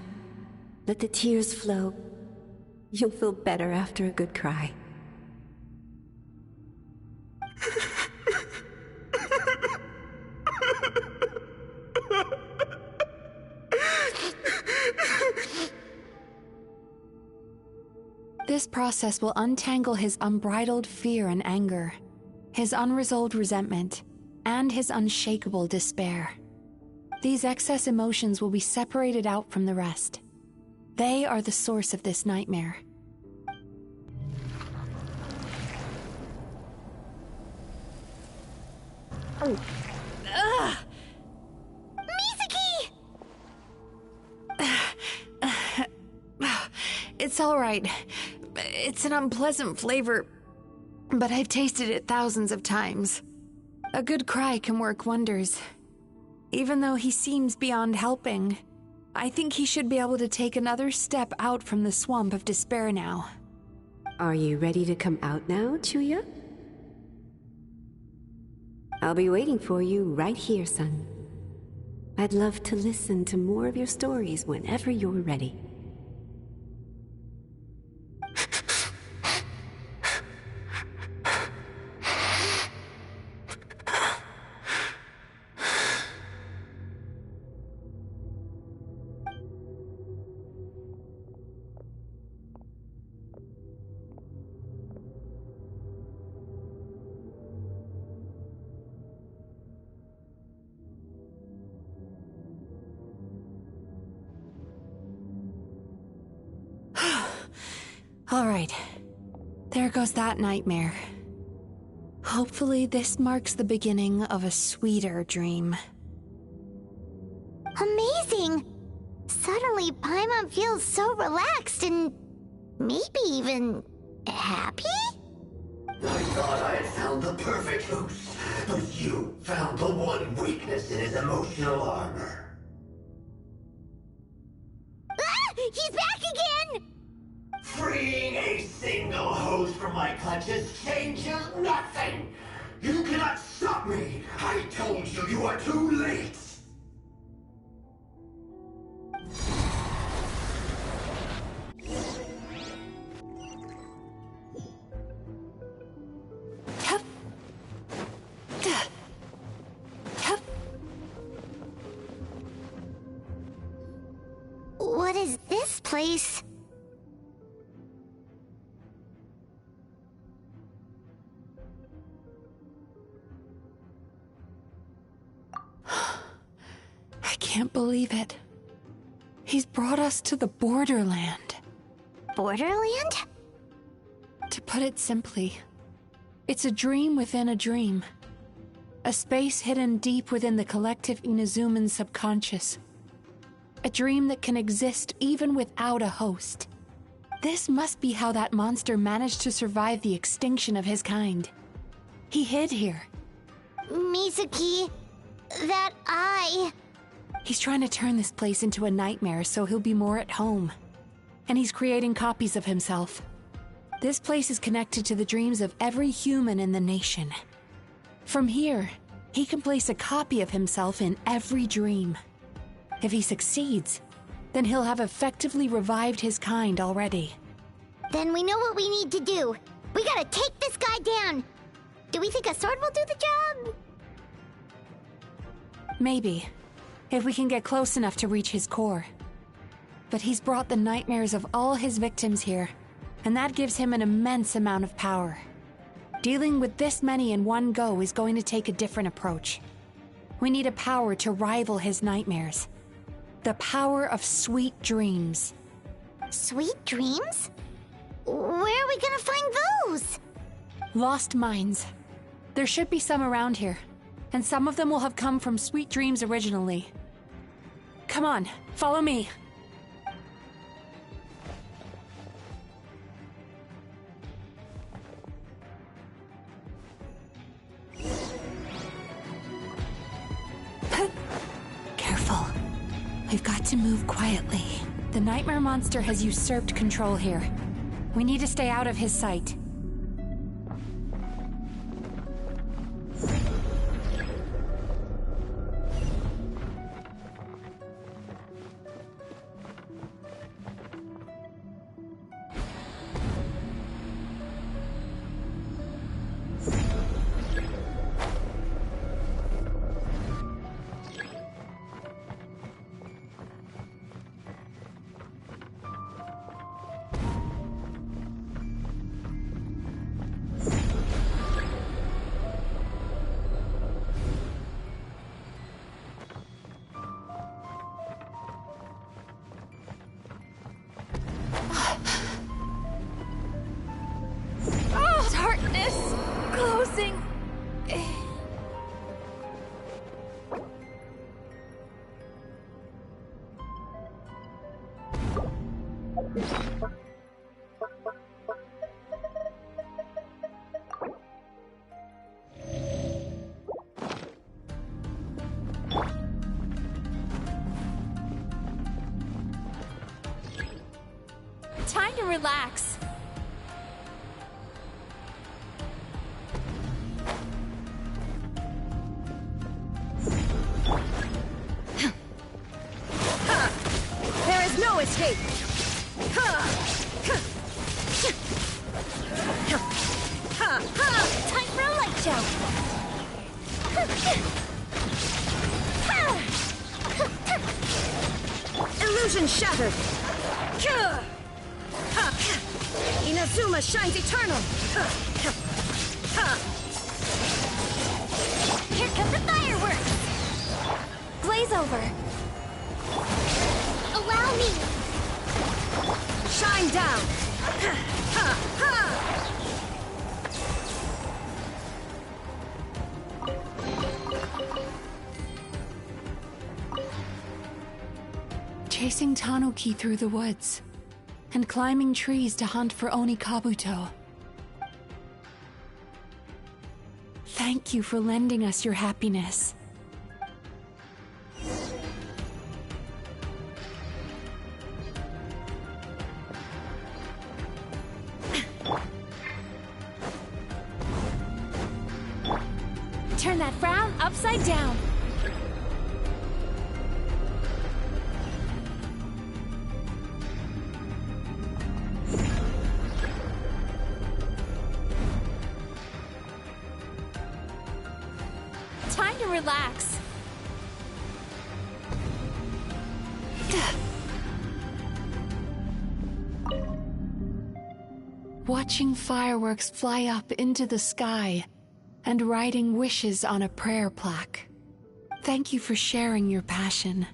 Let the tears flow. You'll feel better after a good cry. This process will untangle his unbridled fear and anger, his unresolved resentment, and his unshakable despair. These excess emotions will be separated out from the rest. They are the source of this nightmare. Ugh! Misaki! It's all right. It's an unpleasant flavor, but I've tasted it thousands of times. A good cry can work wonders. Even though he seems beyond helping, I think he should be able to take another step out from the swamp of despair now. Are you ready to come out now, Chuya? I'll be waiting for you right here, son. I'd love to listen to more of your stories whenever you're ready. All right. There goes that nightmare. Hopefully this marks the beginning of a sweeter dream. Amazing! Suddenly, Paimon feels so relaxed and maybe even happy? I thought I had found the perfect host, but you found the one weakness in his emotional armor. Ah! He's back again! Freeing a single host from my clutches changes nothing! You cannot stop me! I told you, you are too late! What is this place? I can't believe it. He's brought us to the Borderland. Borderland? To put it simply, it's a dream within a dream. A space hidden deep within the collective Inazuman subconscious. A dream that can exist even without a host. This must be how that monster managed to survive the extinction of his kind. He hid here. Mizuki, that eye... He's trying to turn this place into a nightmare so he'll be more at home. And he's creating copies of himself. This place is connected to the dreams of every human in the nation. From here, he can place a copy of himself in every dream. If he succeeds, then he'll have effectively revived his kind already. Then we know what we need to do. We gotta take this guy down. Do we think a sword will do the job? Maybe, if we can get close enough to reach his core. But he's brought the nightmares of all his victims here, and that gives him an immense amount of power. Dealing with this many in one go is going to take a different approach. We need a power to rival his nightmares. The power of sweet dreams. Sweet dreams? Where are we gonna find those? Lost minds. There should be some around here, and some of them will have come from sweet dreams originally. Come on, follow me. Careful. We've got to move quietly. The nightmare monster has usurped control here. We need to stay out of his sight. Darkness closing. Time to relax. There is no escape! Time for a light show. Illusion shattered! Inazuma shines eternal! Here come the fireworks. Blaze over. Allow me! Shine down! Chasing Tanuki through the woods, and climbing trees to hunt for Oni Kabuto. Thank you for lending us your happiness. that frown upside down. Time to relax. Watching fireworks fly up into the sky and writing wishes on a prayer plaque. Thank you for sharing your passion.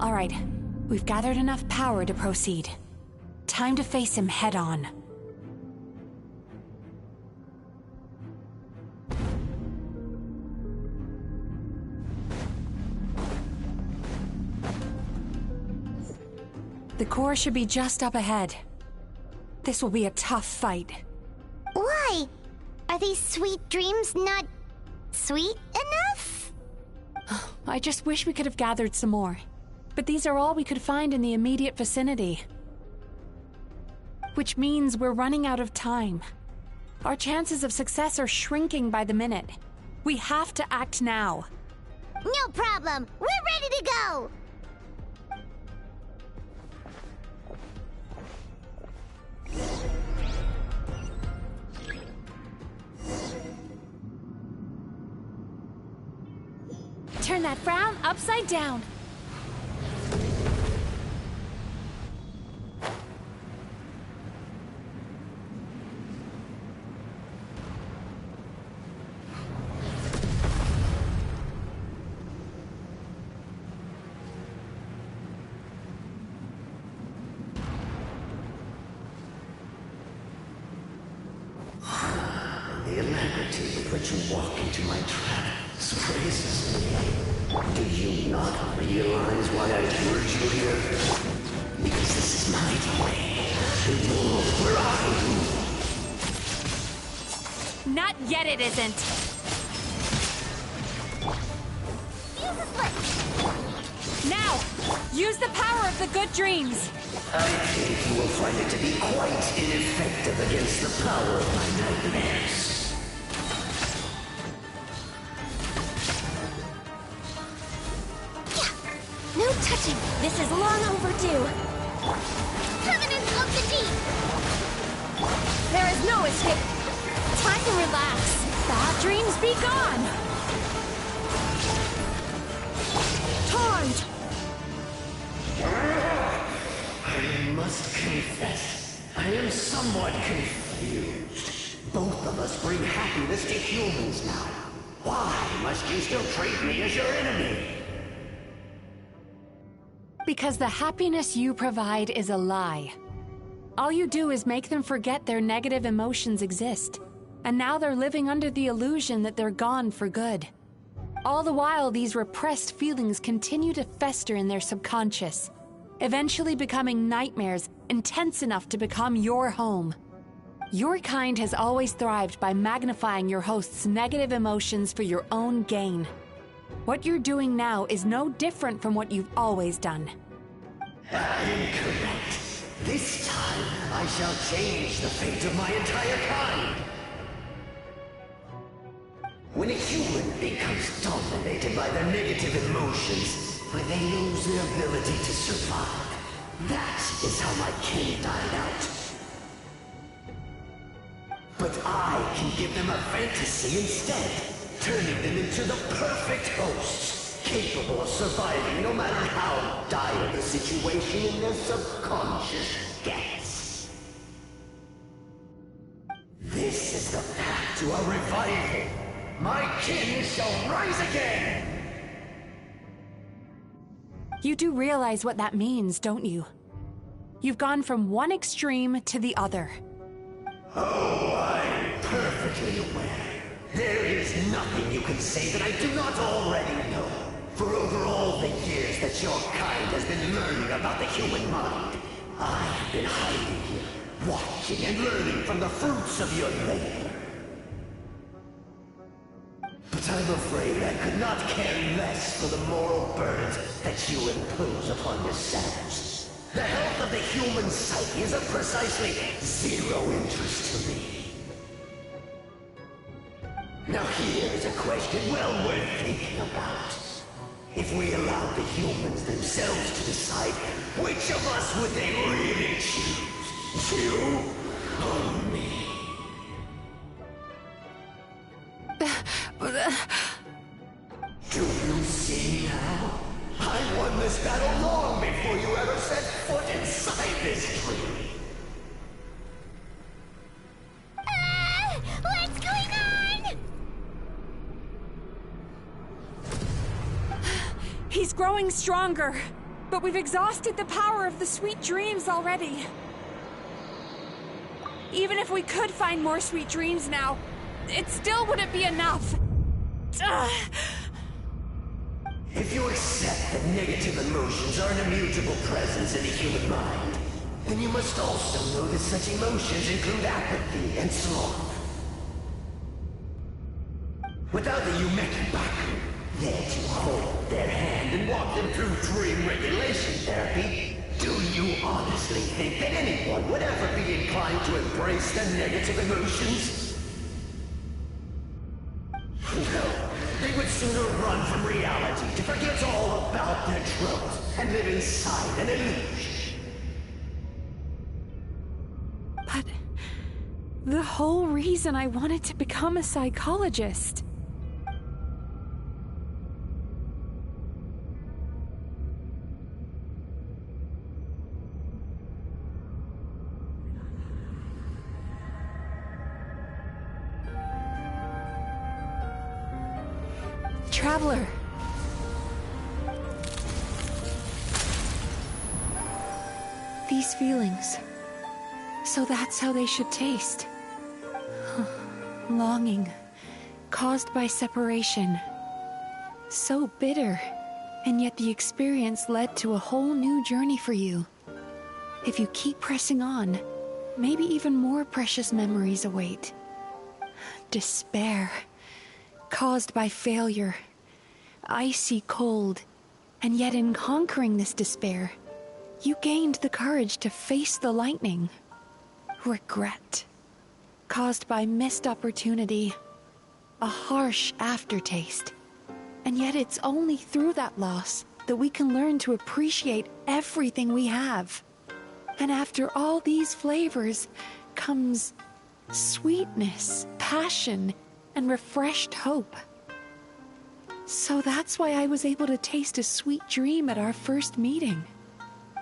All right, we've gathered enough power to proceed. Time to face him head on. The core should be just up ahead. This will be a tough fight. Why? Are these sweet dreams not sweet enough? I just wish we could have gathered some more. But these are all we could find in the immediate vicinity. Which means we're running out of time. Our chances of success are shrinking by the minute. We have to act now. No problem. We're ready to go. Turn that frown upside down. The alacrity with which you walk into my trap surprises me. Do you not realize why I lured you here? Because this is my way. The world where I rule. Not yet it isn't. Now, use the power of the good dreams. I think you will find it to be quite ineffective against the power of my nightmares. No touching. This is long overdue. Covenant of the Deep. There is no escape. Time to relax. Bad dreams be gone. Taunt! I must confess, I am somewhat confused. Both of us bring happiness to humans now. Why must you still treat me as your enemy? Because the happiness you provide is a lie. All you do is make them forget their negative emotions exist. And now they're living under the illusion that they're gone for good. All the while, these repressed feelings continue to fester in their subconscious, eventually becoming nightmares intense enough to become your home. Your kind has always thrived by magnifying your host's negative emotions for your own gain. What you're doing now is no different from what you've always done. Incorrect. This time, I shall change the fate of my entire kind. When a human becomes dominated by their negative emotions, when they lose their ability to survive, that is how my kin died out. But I can give them a fantasy instead, turning them into the perfect hosts, capable of surviving no matter how dire the situation in their subconscious gets. This is the path to a revival. My kin shall rise again! You do realize what that means, don't you? You've gone from one extreme to the other. Oh, I'm perfectly aware. There is nothing you can say that I do not already know. For over all the years that your kind has been learning about the human mind, I have been hiding here, watching and learning from the fruits of your labor. But I'm afraid I could not care less for the moral burdens that you impose upon yourselves. The health of the human psyche is of precisely zero interest to me. Now here's a question well worth thinking about. If we allowed the humans themselves to decide, which of us would they really choose? You or me? Do you see now? I won this battle long before you ever set foot inside this tree. What's going on? He's growing stronger, but we've exhausted the power of the sweet dreams already. Even if we could find more sweet dreams now, it still wouldn't be enough. If you accept that negative emotions are an immutable presence in the human mind, then you must also know that such emotions include apathy and sloth. Without the Yumeki Baku there to hold their hand and walk them through dream regulation therapy, do you honestly think that anyone would ever be inclined to embrace the negative emotions? No, they would sooner run from reality to forget all about their troubles and live inside an illusion. But the whole reason I wanted to become a psychologist. Traveler. These feelings. So that's how they should taste. Longing. Caused by separation. So bitter. And yet the experience led to a whole new journey for you. If you keep pressing on, maybe even more precious memories await. Despair. Caused by failure. Icy cold. And yet in conquering this despair, you gained the courage to face the lightning. Regret. Caused by missed opportunity. A harsh aftertaste. And yet it's only through that loss that we can learn to appreciate everything we have. And after all these flavors comes sweetness, passion, and refreshed hope. So that's why I was able to taste a sweet dream at our first meeting.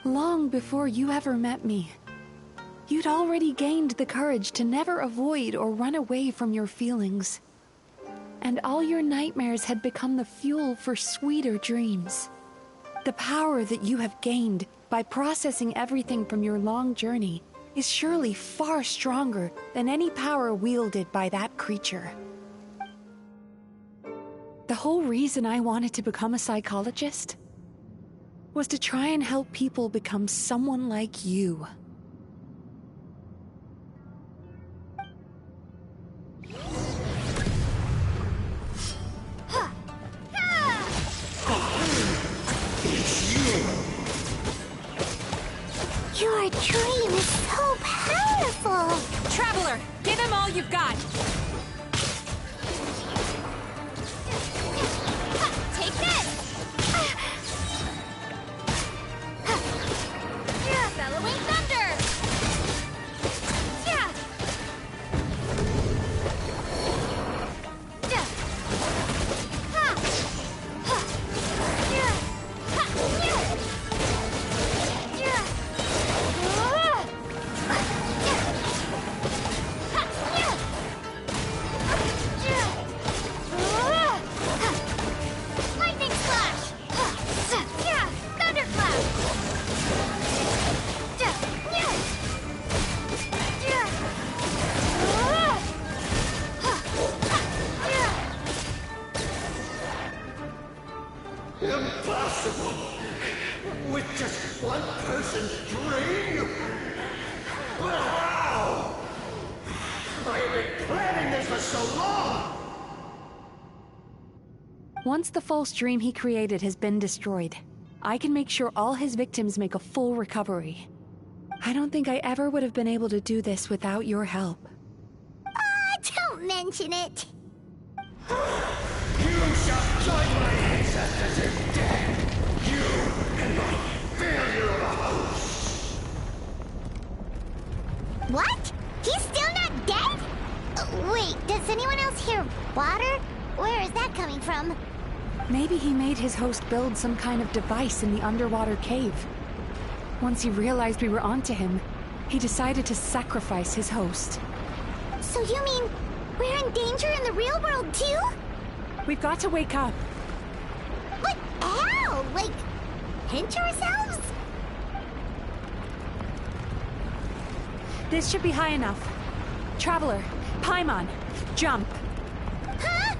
Long before you ever met me. You'd already gained the courage to never avoid or run away from your feelings. And all your nightmares had become the fuel for sweeter dreams. The power that you have gained by processing everything from your long journey is surely far stronger than any power wielded by that creature. The whole reason I wanted to become a psychologist was to try and help people become someone like you. Your dream is so powerful! Traveler, give him all you've got! Take this! Bellowing thunder! Lightning splash! Thunderclap! Impossible! With just one person's dream? But how? I have been planning this for so long! Once the false dream he created has been destroyed, I can make sure all his victims make a full recovery. I don't think I ever would have been able to do this without your help. Don't mention it. You shall join my ancestors in death! You and my failure of a host! What? He's still not dead? Wait, does anyone else hear water? Where is that coming from? Maybe he made his host build some kind of device in the underwater cave. Once he realized we were onto him, he decided to sacrifice his host. So you mean we're in danger in the real world too? We've got to wake up. But how? Like, pinch ourselves? This should be high enough. Traveler, Paimon, jump. Huh?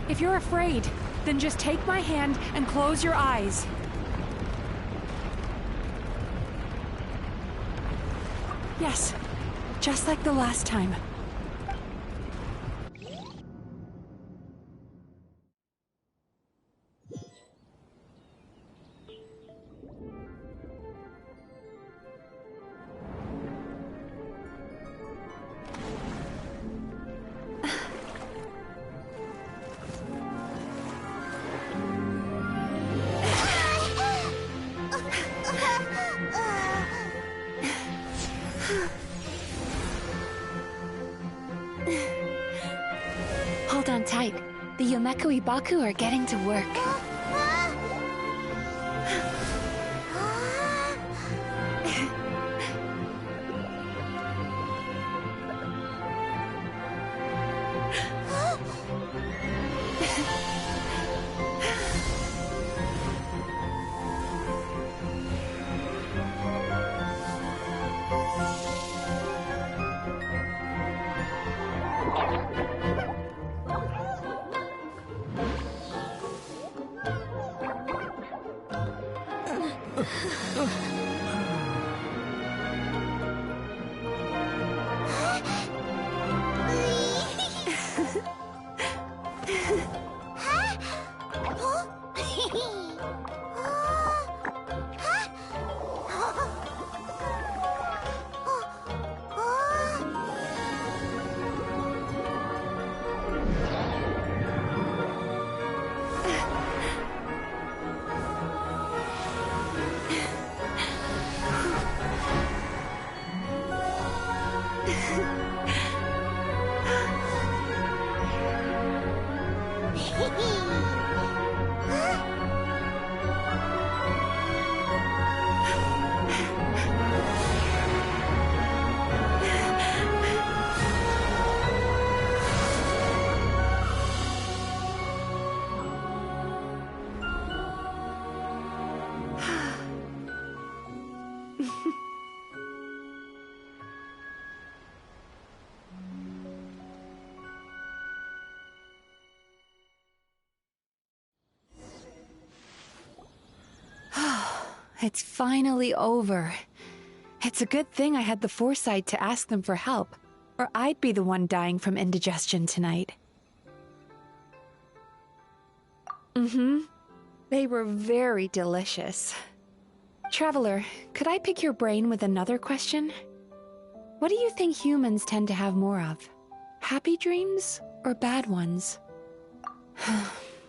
If you're afraid, then just take my hand and close your eyes. Yes, just like the last time. Hold on tight. The Yomekui Baku are getting to work. It's finally over. It's a good thing I had the foresight to ask them for help, or I'd be the one dying from indigestion tonight. They were very delicious. Traveler, could I pick your brain with another question? What do you think humans tend to have more of? Happy dreams or bad ones?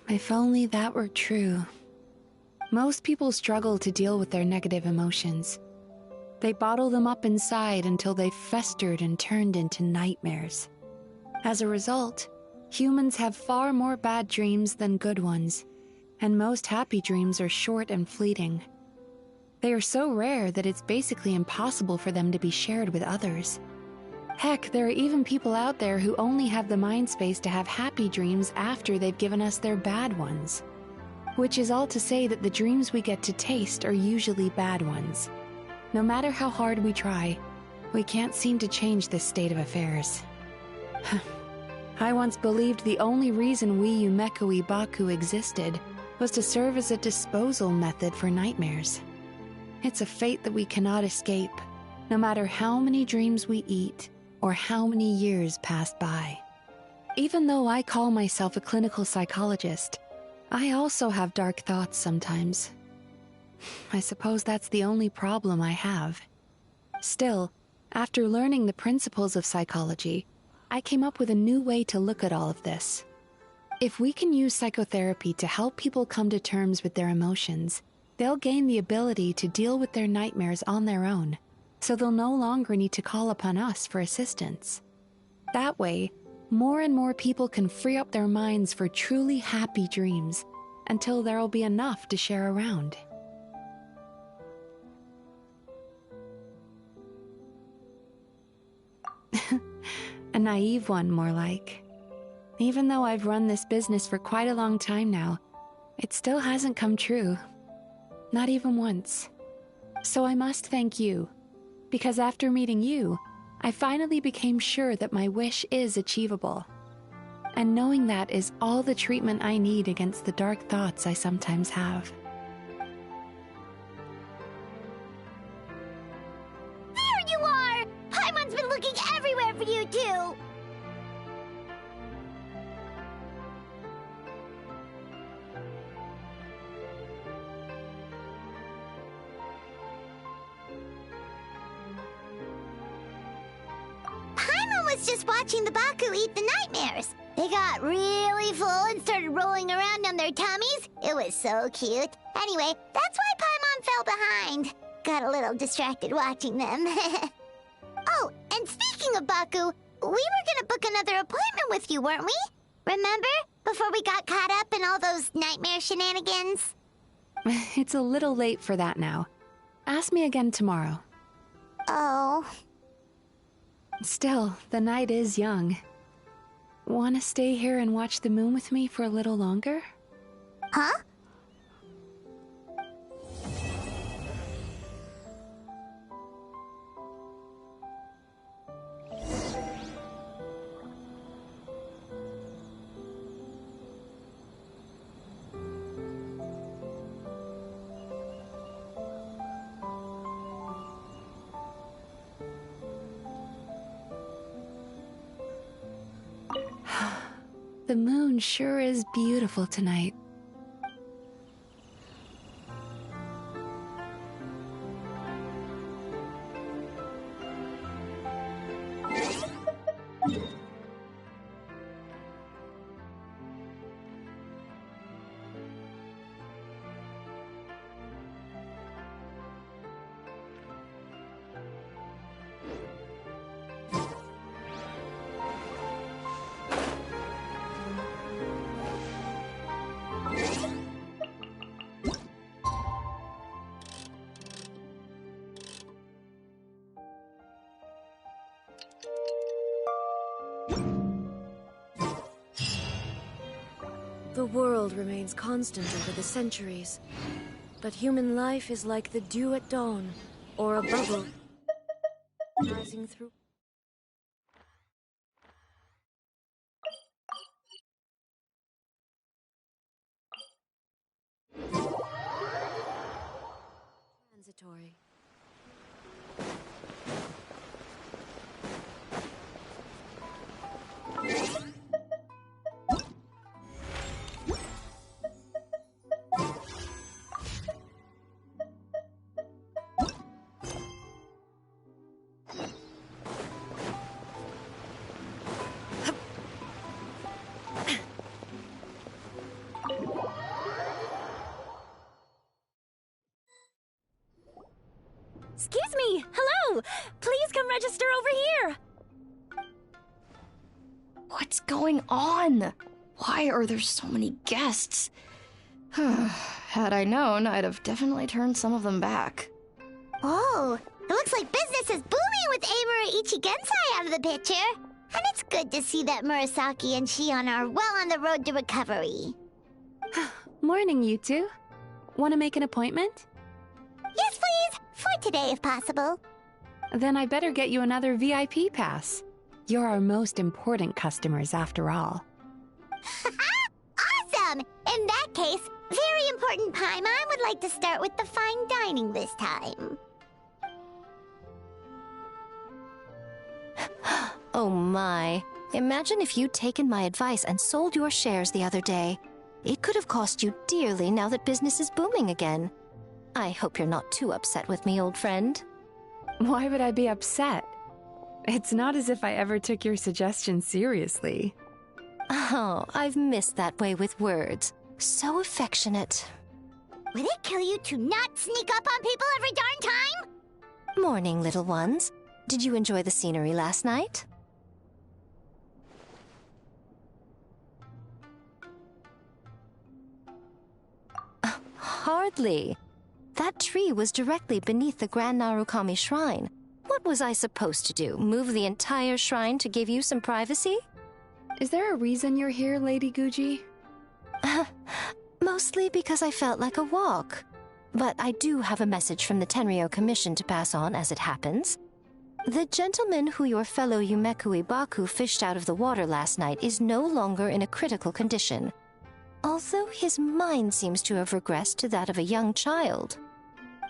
If only that were true. Most people struggle to deal with their negative emotions. They bottle them up inside until they've festered and turned into nightmares. As a result, humans have far more bad dreams than good ones, and most happy dreams are short and fleeting. They are so rare that it's basically impossible for them to be shared with others. Heck, there are even people out there who only have the mind space to have happy dreams after they've given us their bad ones. Which is all to say that the dreams we get to taste are usually bad ones. No matter how hard we try, we can't seem to change this state of affairs. I once believed the only reason we Yumekui Baku existed was to serve as a disposal method for nightmares. It's a fate that we cannot escape, no matter how many dreams we eat or how many years pass by. Even though I call myself a clinical psychologist, I also have dark thoughts sometimes. I suppose that's the only problem I have. Still, after learning the principles of psychology, I came up with a new way to look at all of this. If we can use psychotherapy to help people come to terms with their emotions, they'll gain the ability to deal with their nightmares on their own, so they'll no longer need to call upon us for assistance. That way, more and more people can free up their minds for truly happy dreams, until there'll be enough to share around. A naive one, more like. Even though I've run this business for quite a long time now, it still hasn't come true. Not even once. So I must thank you, because after meeting you, I finally became sure that my wish is achievable. And knowing that is all the treatment I need against the dark thoughts I sometimes have. There you are! Paimon's been looking everywhere for you, too! Paimon was just watching the Baku eat the nightmares. They got really full and started rolling around on their tummies. It was so cute. Anyway, that's why Paimon fell behind. Got a little distracted watching them. Oh, and speaking of Baku, we were gonna book another appointment with you, weren't we? Remember? Before we got caught up in all those nightmare shenanigans? It's a little late for that now. Ask me again tomorrow. Oh. Still, the night is young. Want to stay here and watch the moon with me for a little longer? Huh? The moon sure is beautiful tonight. The world remains constant over the centuries, but human life is like the dew at dawn, or a bubble rising through. Transitory. Excuse me! Hello! Please come register over here! What's going on? Why are there so many guests? Had I known, I'd have definitely turned some of them back. Oh, it looks like business is booming with Amura Ichigensai out of the picture. And it's good to see that Murasaki and Shion are well on the road to recovery. Morning, you two. Want to make an appointment? Yes, please. For today, if possible. Then I better get you another VIP pass. You're our most important customers, after all. Awesome! In that case, very important Paimon would like to start with the fine dining this time. Oh my. Imagine if you'd taken my advice and sold your shares the other day. It could have cost you dearly now that business is booming again. I hope you're not too upset with me, old friend. Why would I be upset? It's not as if I ever took your suggestion seriously. Oh, I've missed that way with words. So affectionate. Would it kill you to not sneak up on people every darn time? Morning, little ones. Did you enjoy the scenery last night? Hardly. That tree was directly beneath the Grand Narukami Shrine. What was I supposed to do? Move the entire shrine to give you some privacy? Is there a reason you're here, Lady Guji? Mostly because I felt like a walk. But I do have a message from the Tenryo Commission to pass on as it happens. The gentleman who your fellow Yumekui Baku fished out of the water last night is no longer in a critical condition. Although his mind seems to have regressed to that of a young child.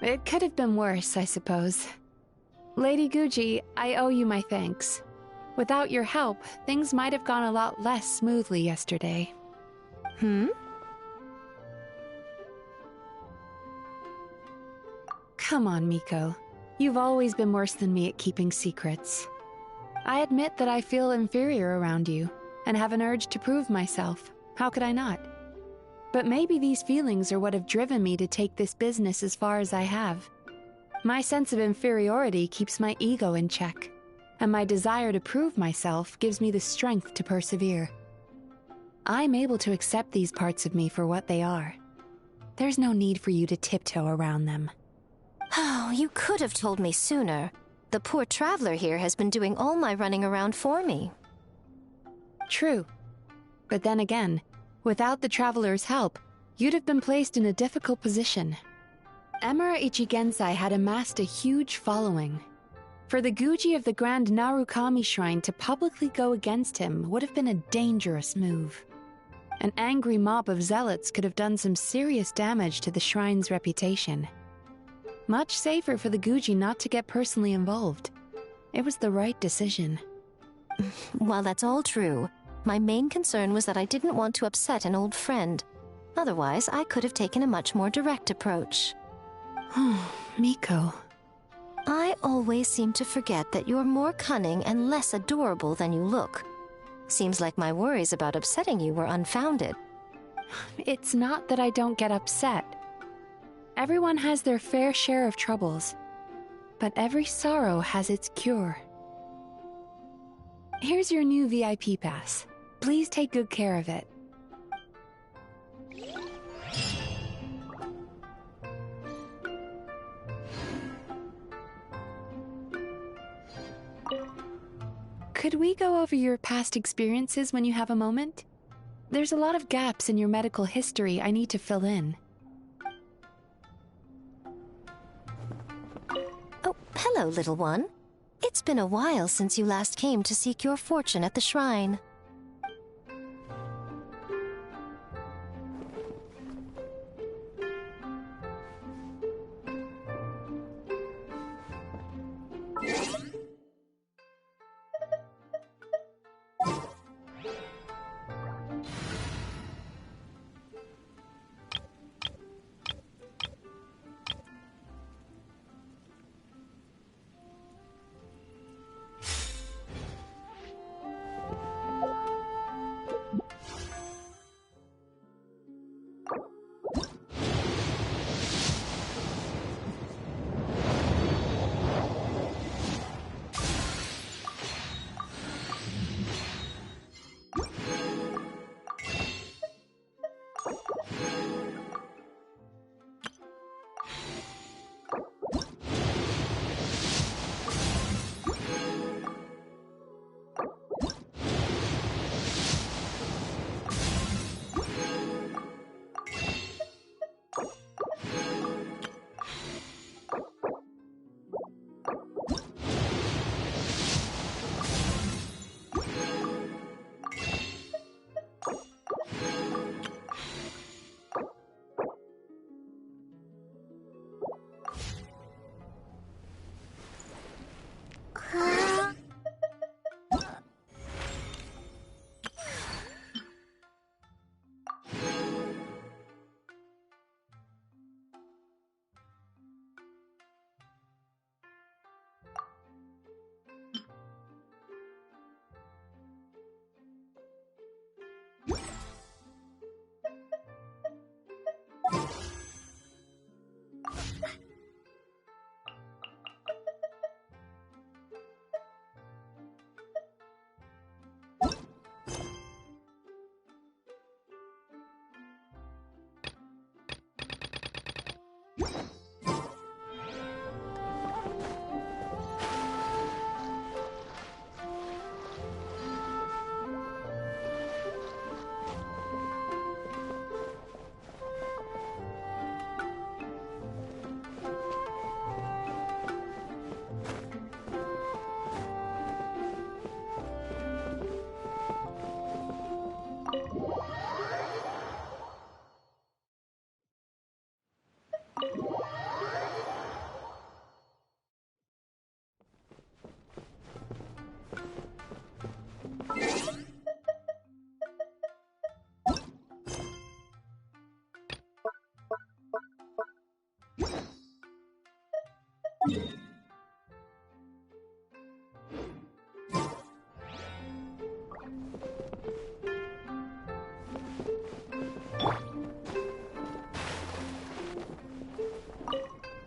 It could have been worse, I suppose. Lady Guji, I owe you my thanks. Without your help, things might have gone a lot less smoothly yesterday. Come on, Miko. You've always been worse than me at keeping secrets. I admit that I feel inferior around you, and have an urge to prove myself. How could I not? But maybe these feelings are what have driven me to take this business as far as I have. My sense of inferiority keeps my ego in check, and my desire to prove myself gives me the strength to persevere. I'm able to accept these parts of me for what they are. There's no need for you to tiptoe around them. Oh, you could have told me sooner. The poor traveler here has been doing all my running around for me. True. But then again, without the traveler's help, you'd have been placed in a difficult position. Emura Ichigensai had amassed a huge following. For the Guji of the Grand Narukami Shrine to publicly go against him would have been a dangerous move. An angry mob of zealots could have done some serious damage to the shrine's reputation. Much safer for the Guji not to get personally involved. It was the right decision. While that's all true, my main concern was that I didn't want to upset an old friend. Otherwise, I could have taken a much more direct approach. Miko. I always seem to forget that you're more cunning and less adorable than you look. Seems like my worries about upsetting you were unfounded. It's not that I don't get upset. Everyone has their fair share of troubles, but every sorrow has its cure. Here's your new VIP pass. Please take good care of it. Could we go over your past experiences when you have a moment? There's a lot of gaps in your medical history I need to fill in. Oh, hello, little one. It's been a while since you last came to seek your fortune at the shrine.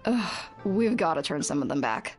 Ugh, we've gotta turn some of them back.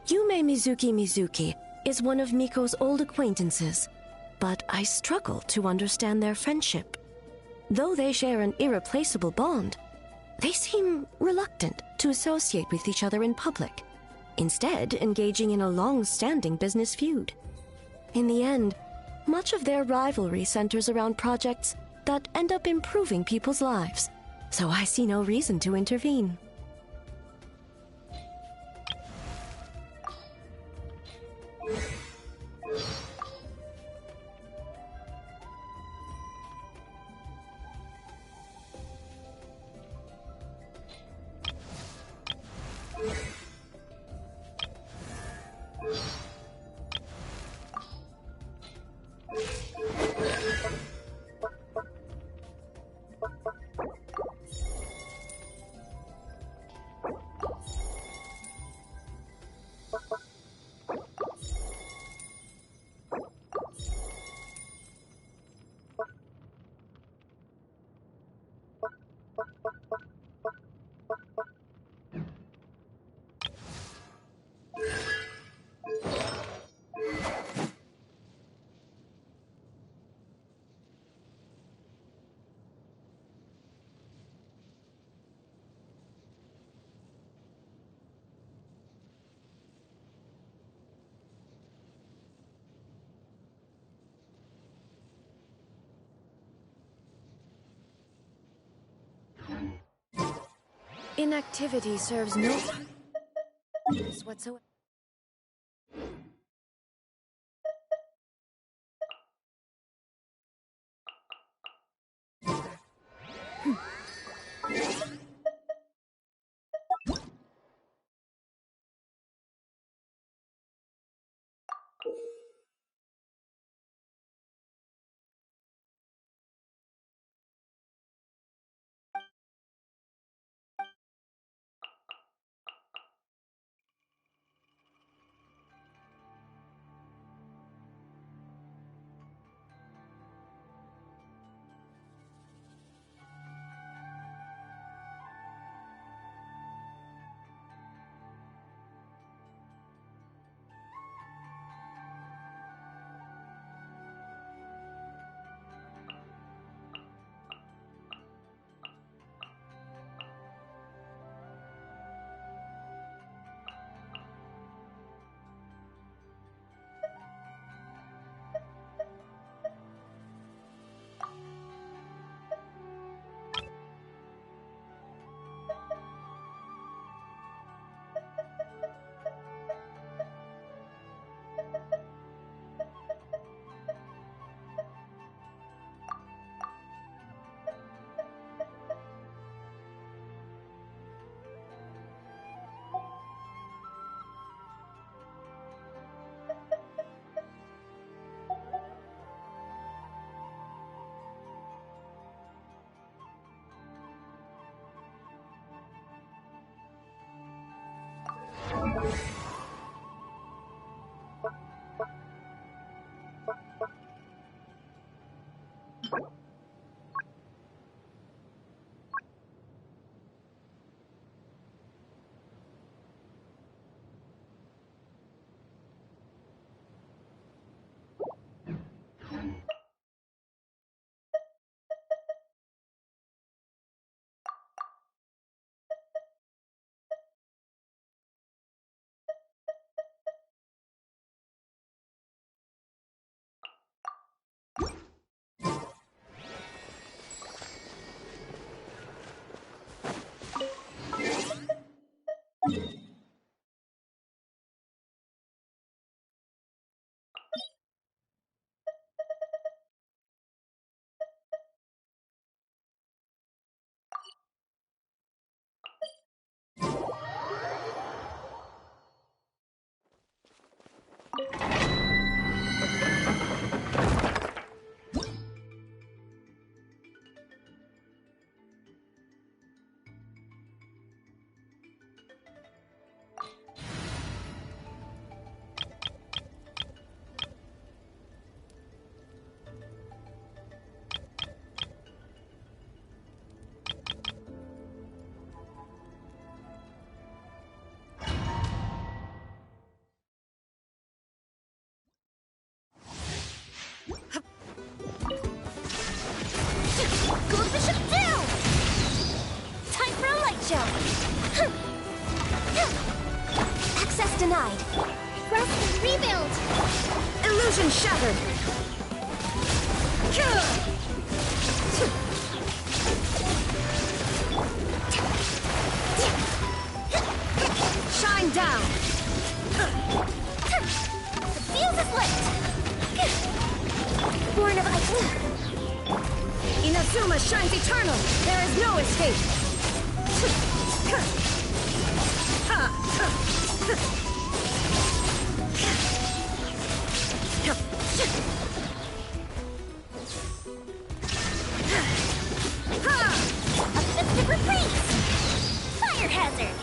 Yume Mizuki is one of Miko's old acquaintances, but I struggle to understand their friendship. Though they share an irreplaceable bond, they seem reluctant to associate with each other in public, instead engaging in a long-standing business feud. In the end, much of their rivalry centers around projects that end up improving people's lives, so I see no reason to intervene. Inactivity serves no purpose whatsoever. Gold Bishop down! Time for a light show! Access denied. Rest and rebuild! Illusion shattered! Shine down! The fuse is lit! Born of ice! Inazuma shines eternal! There is no escape! Objective replace! Fire hazard!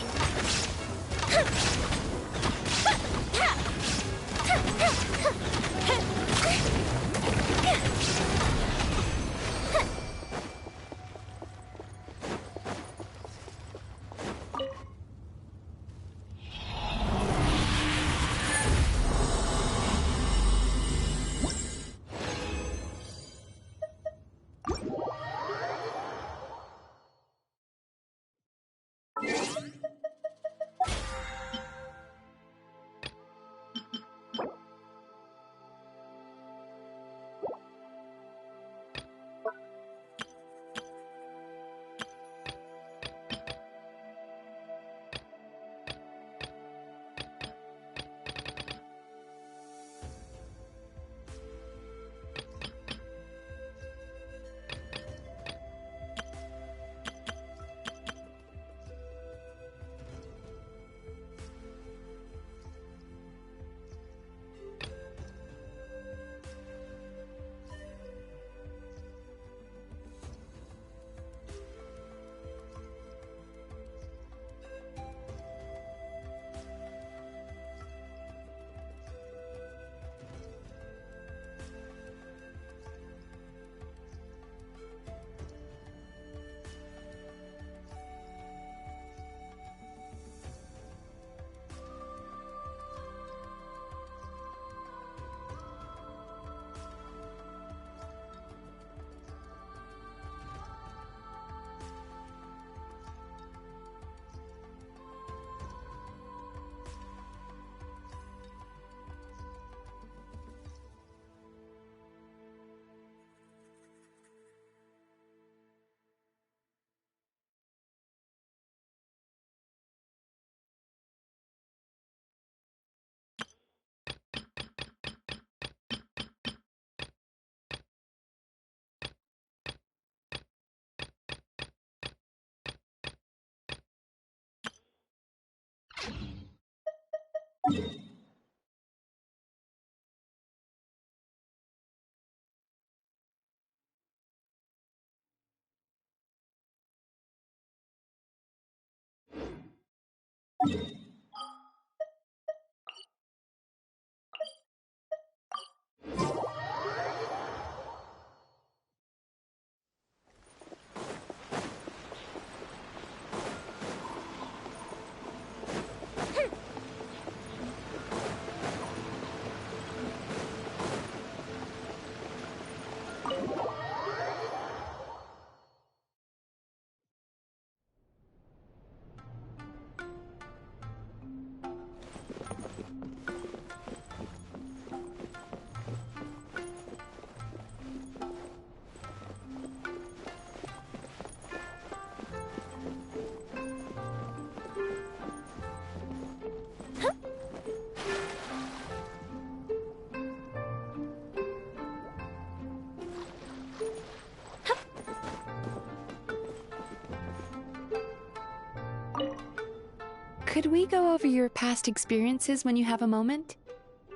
Could we go over your past experiences when you have a moment?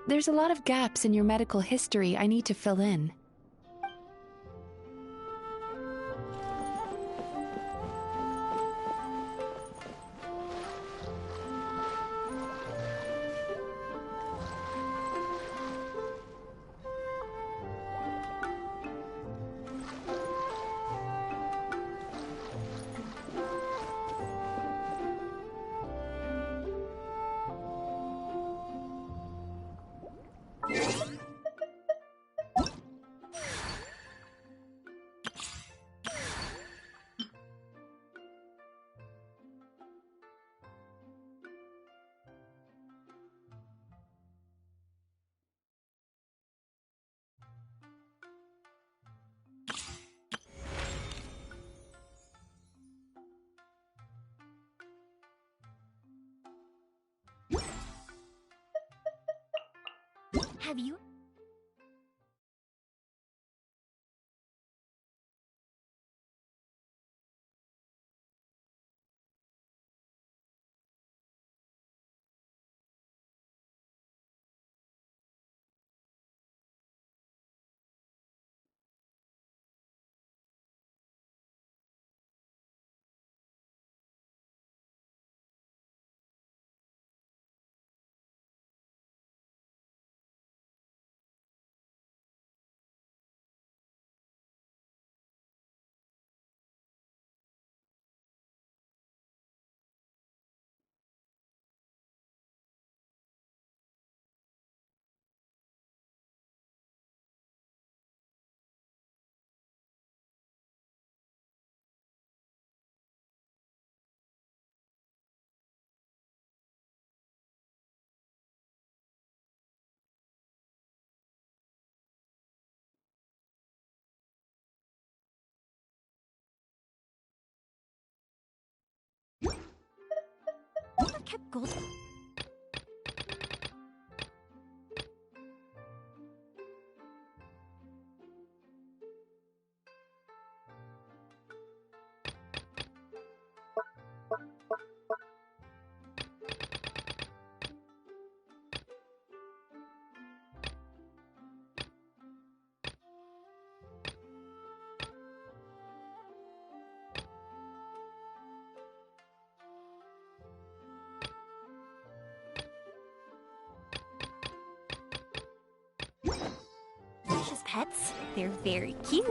There's a lot of gaps in your medical history I need to fill in. Have you? Kept gold. Precious pets. They're very cute.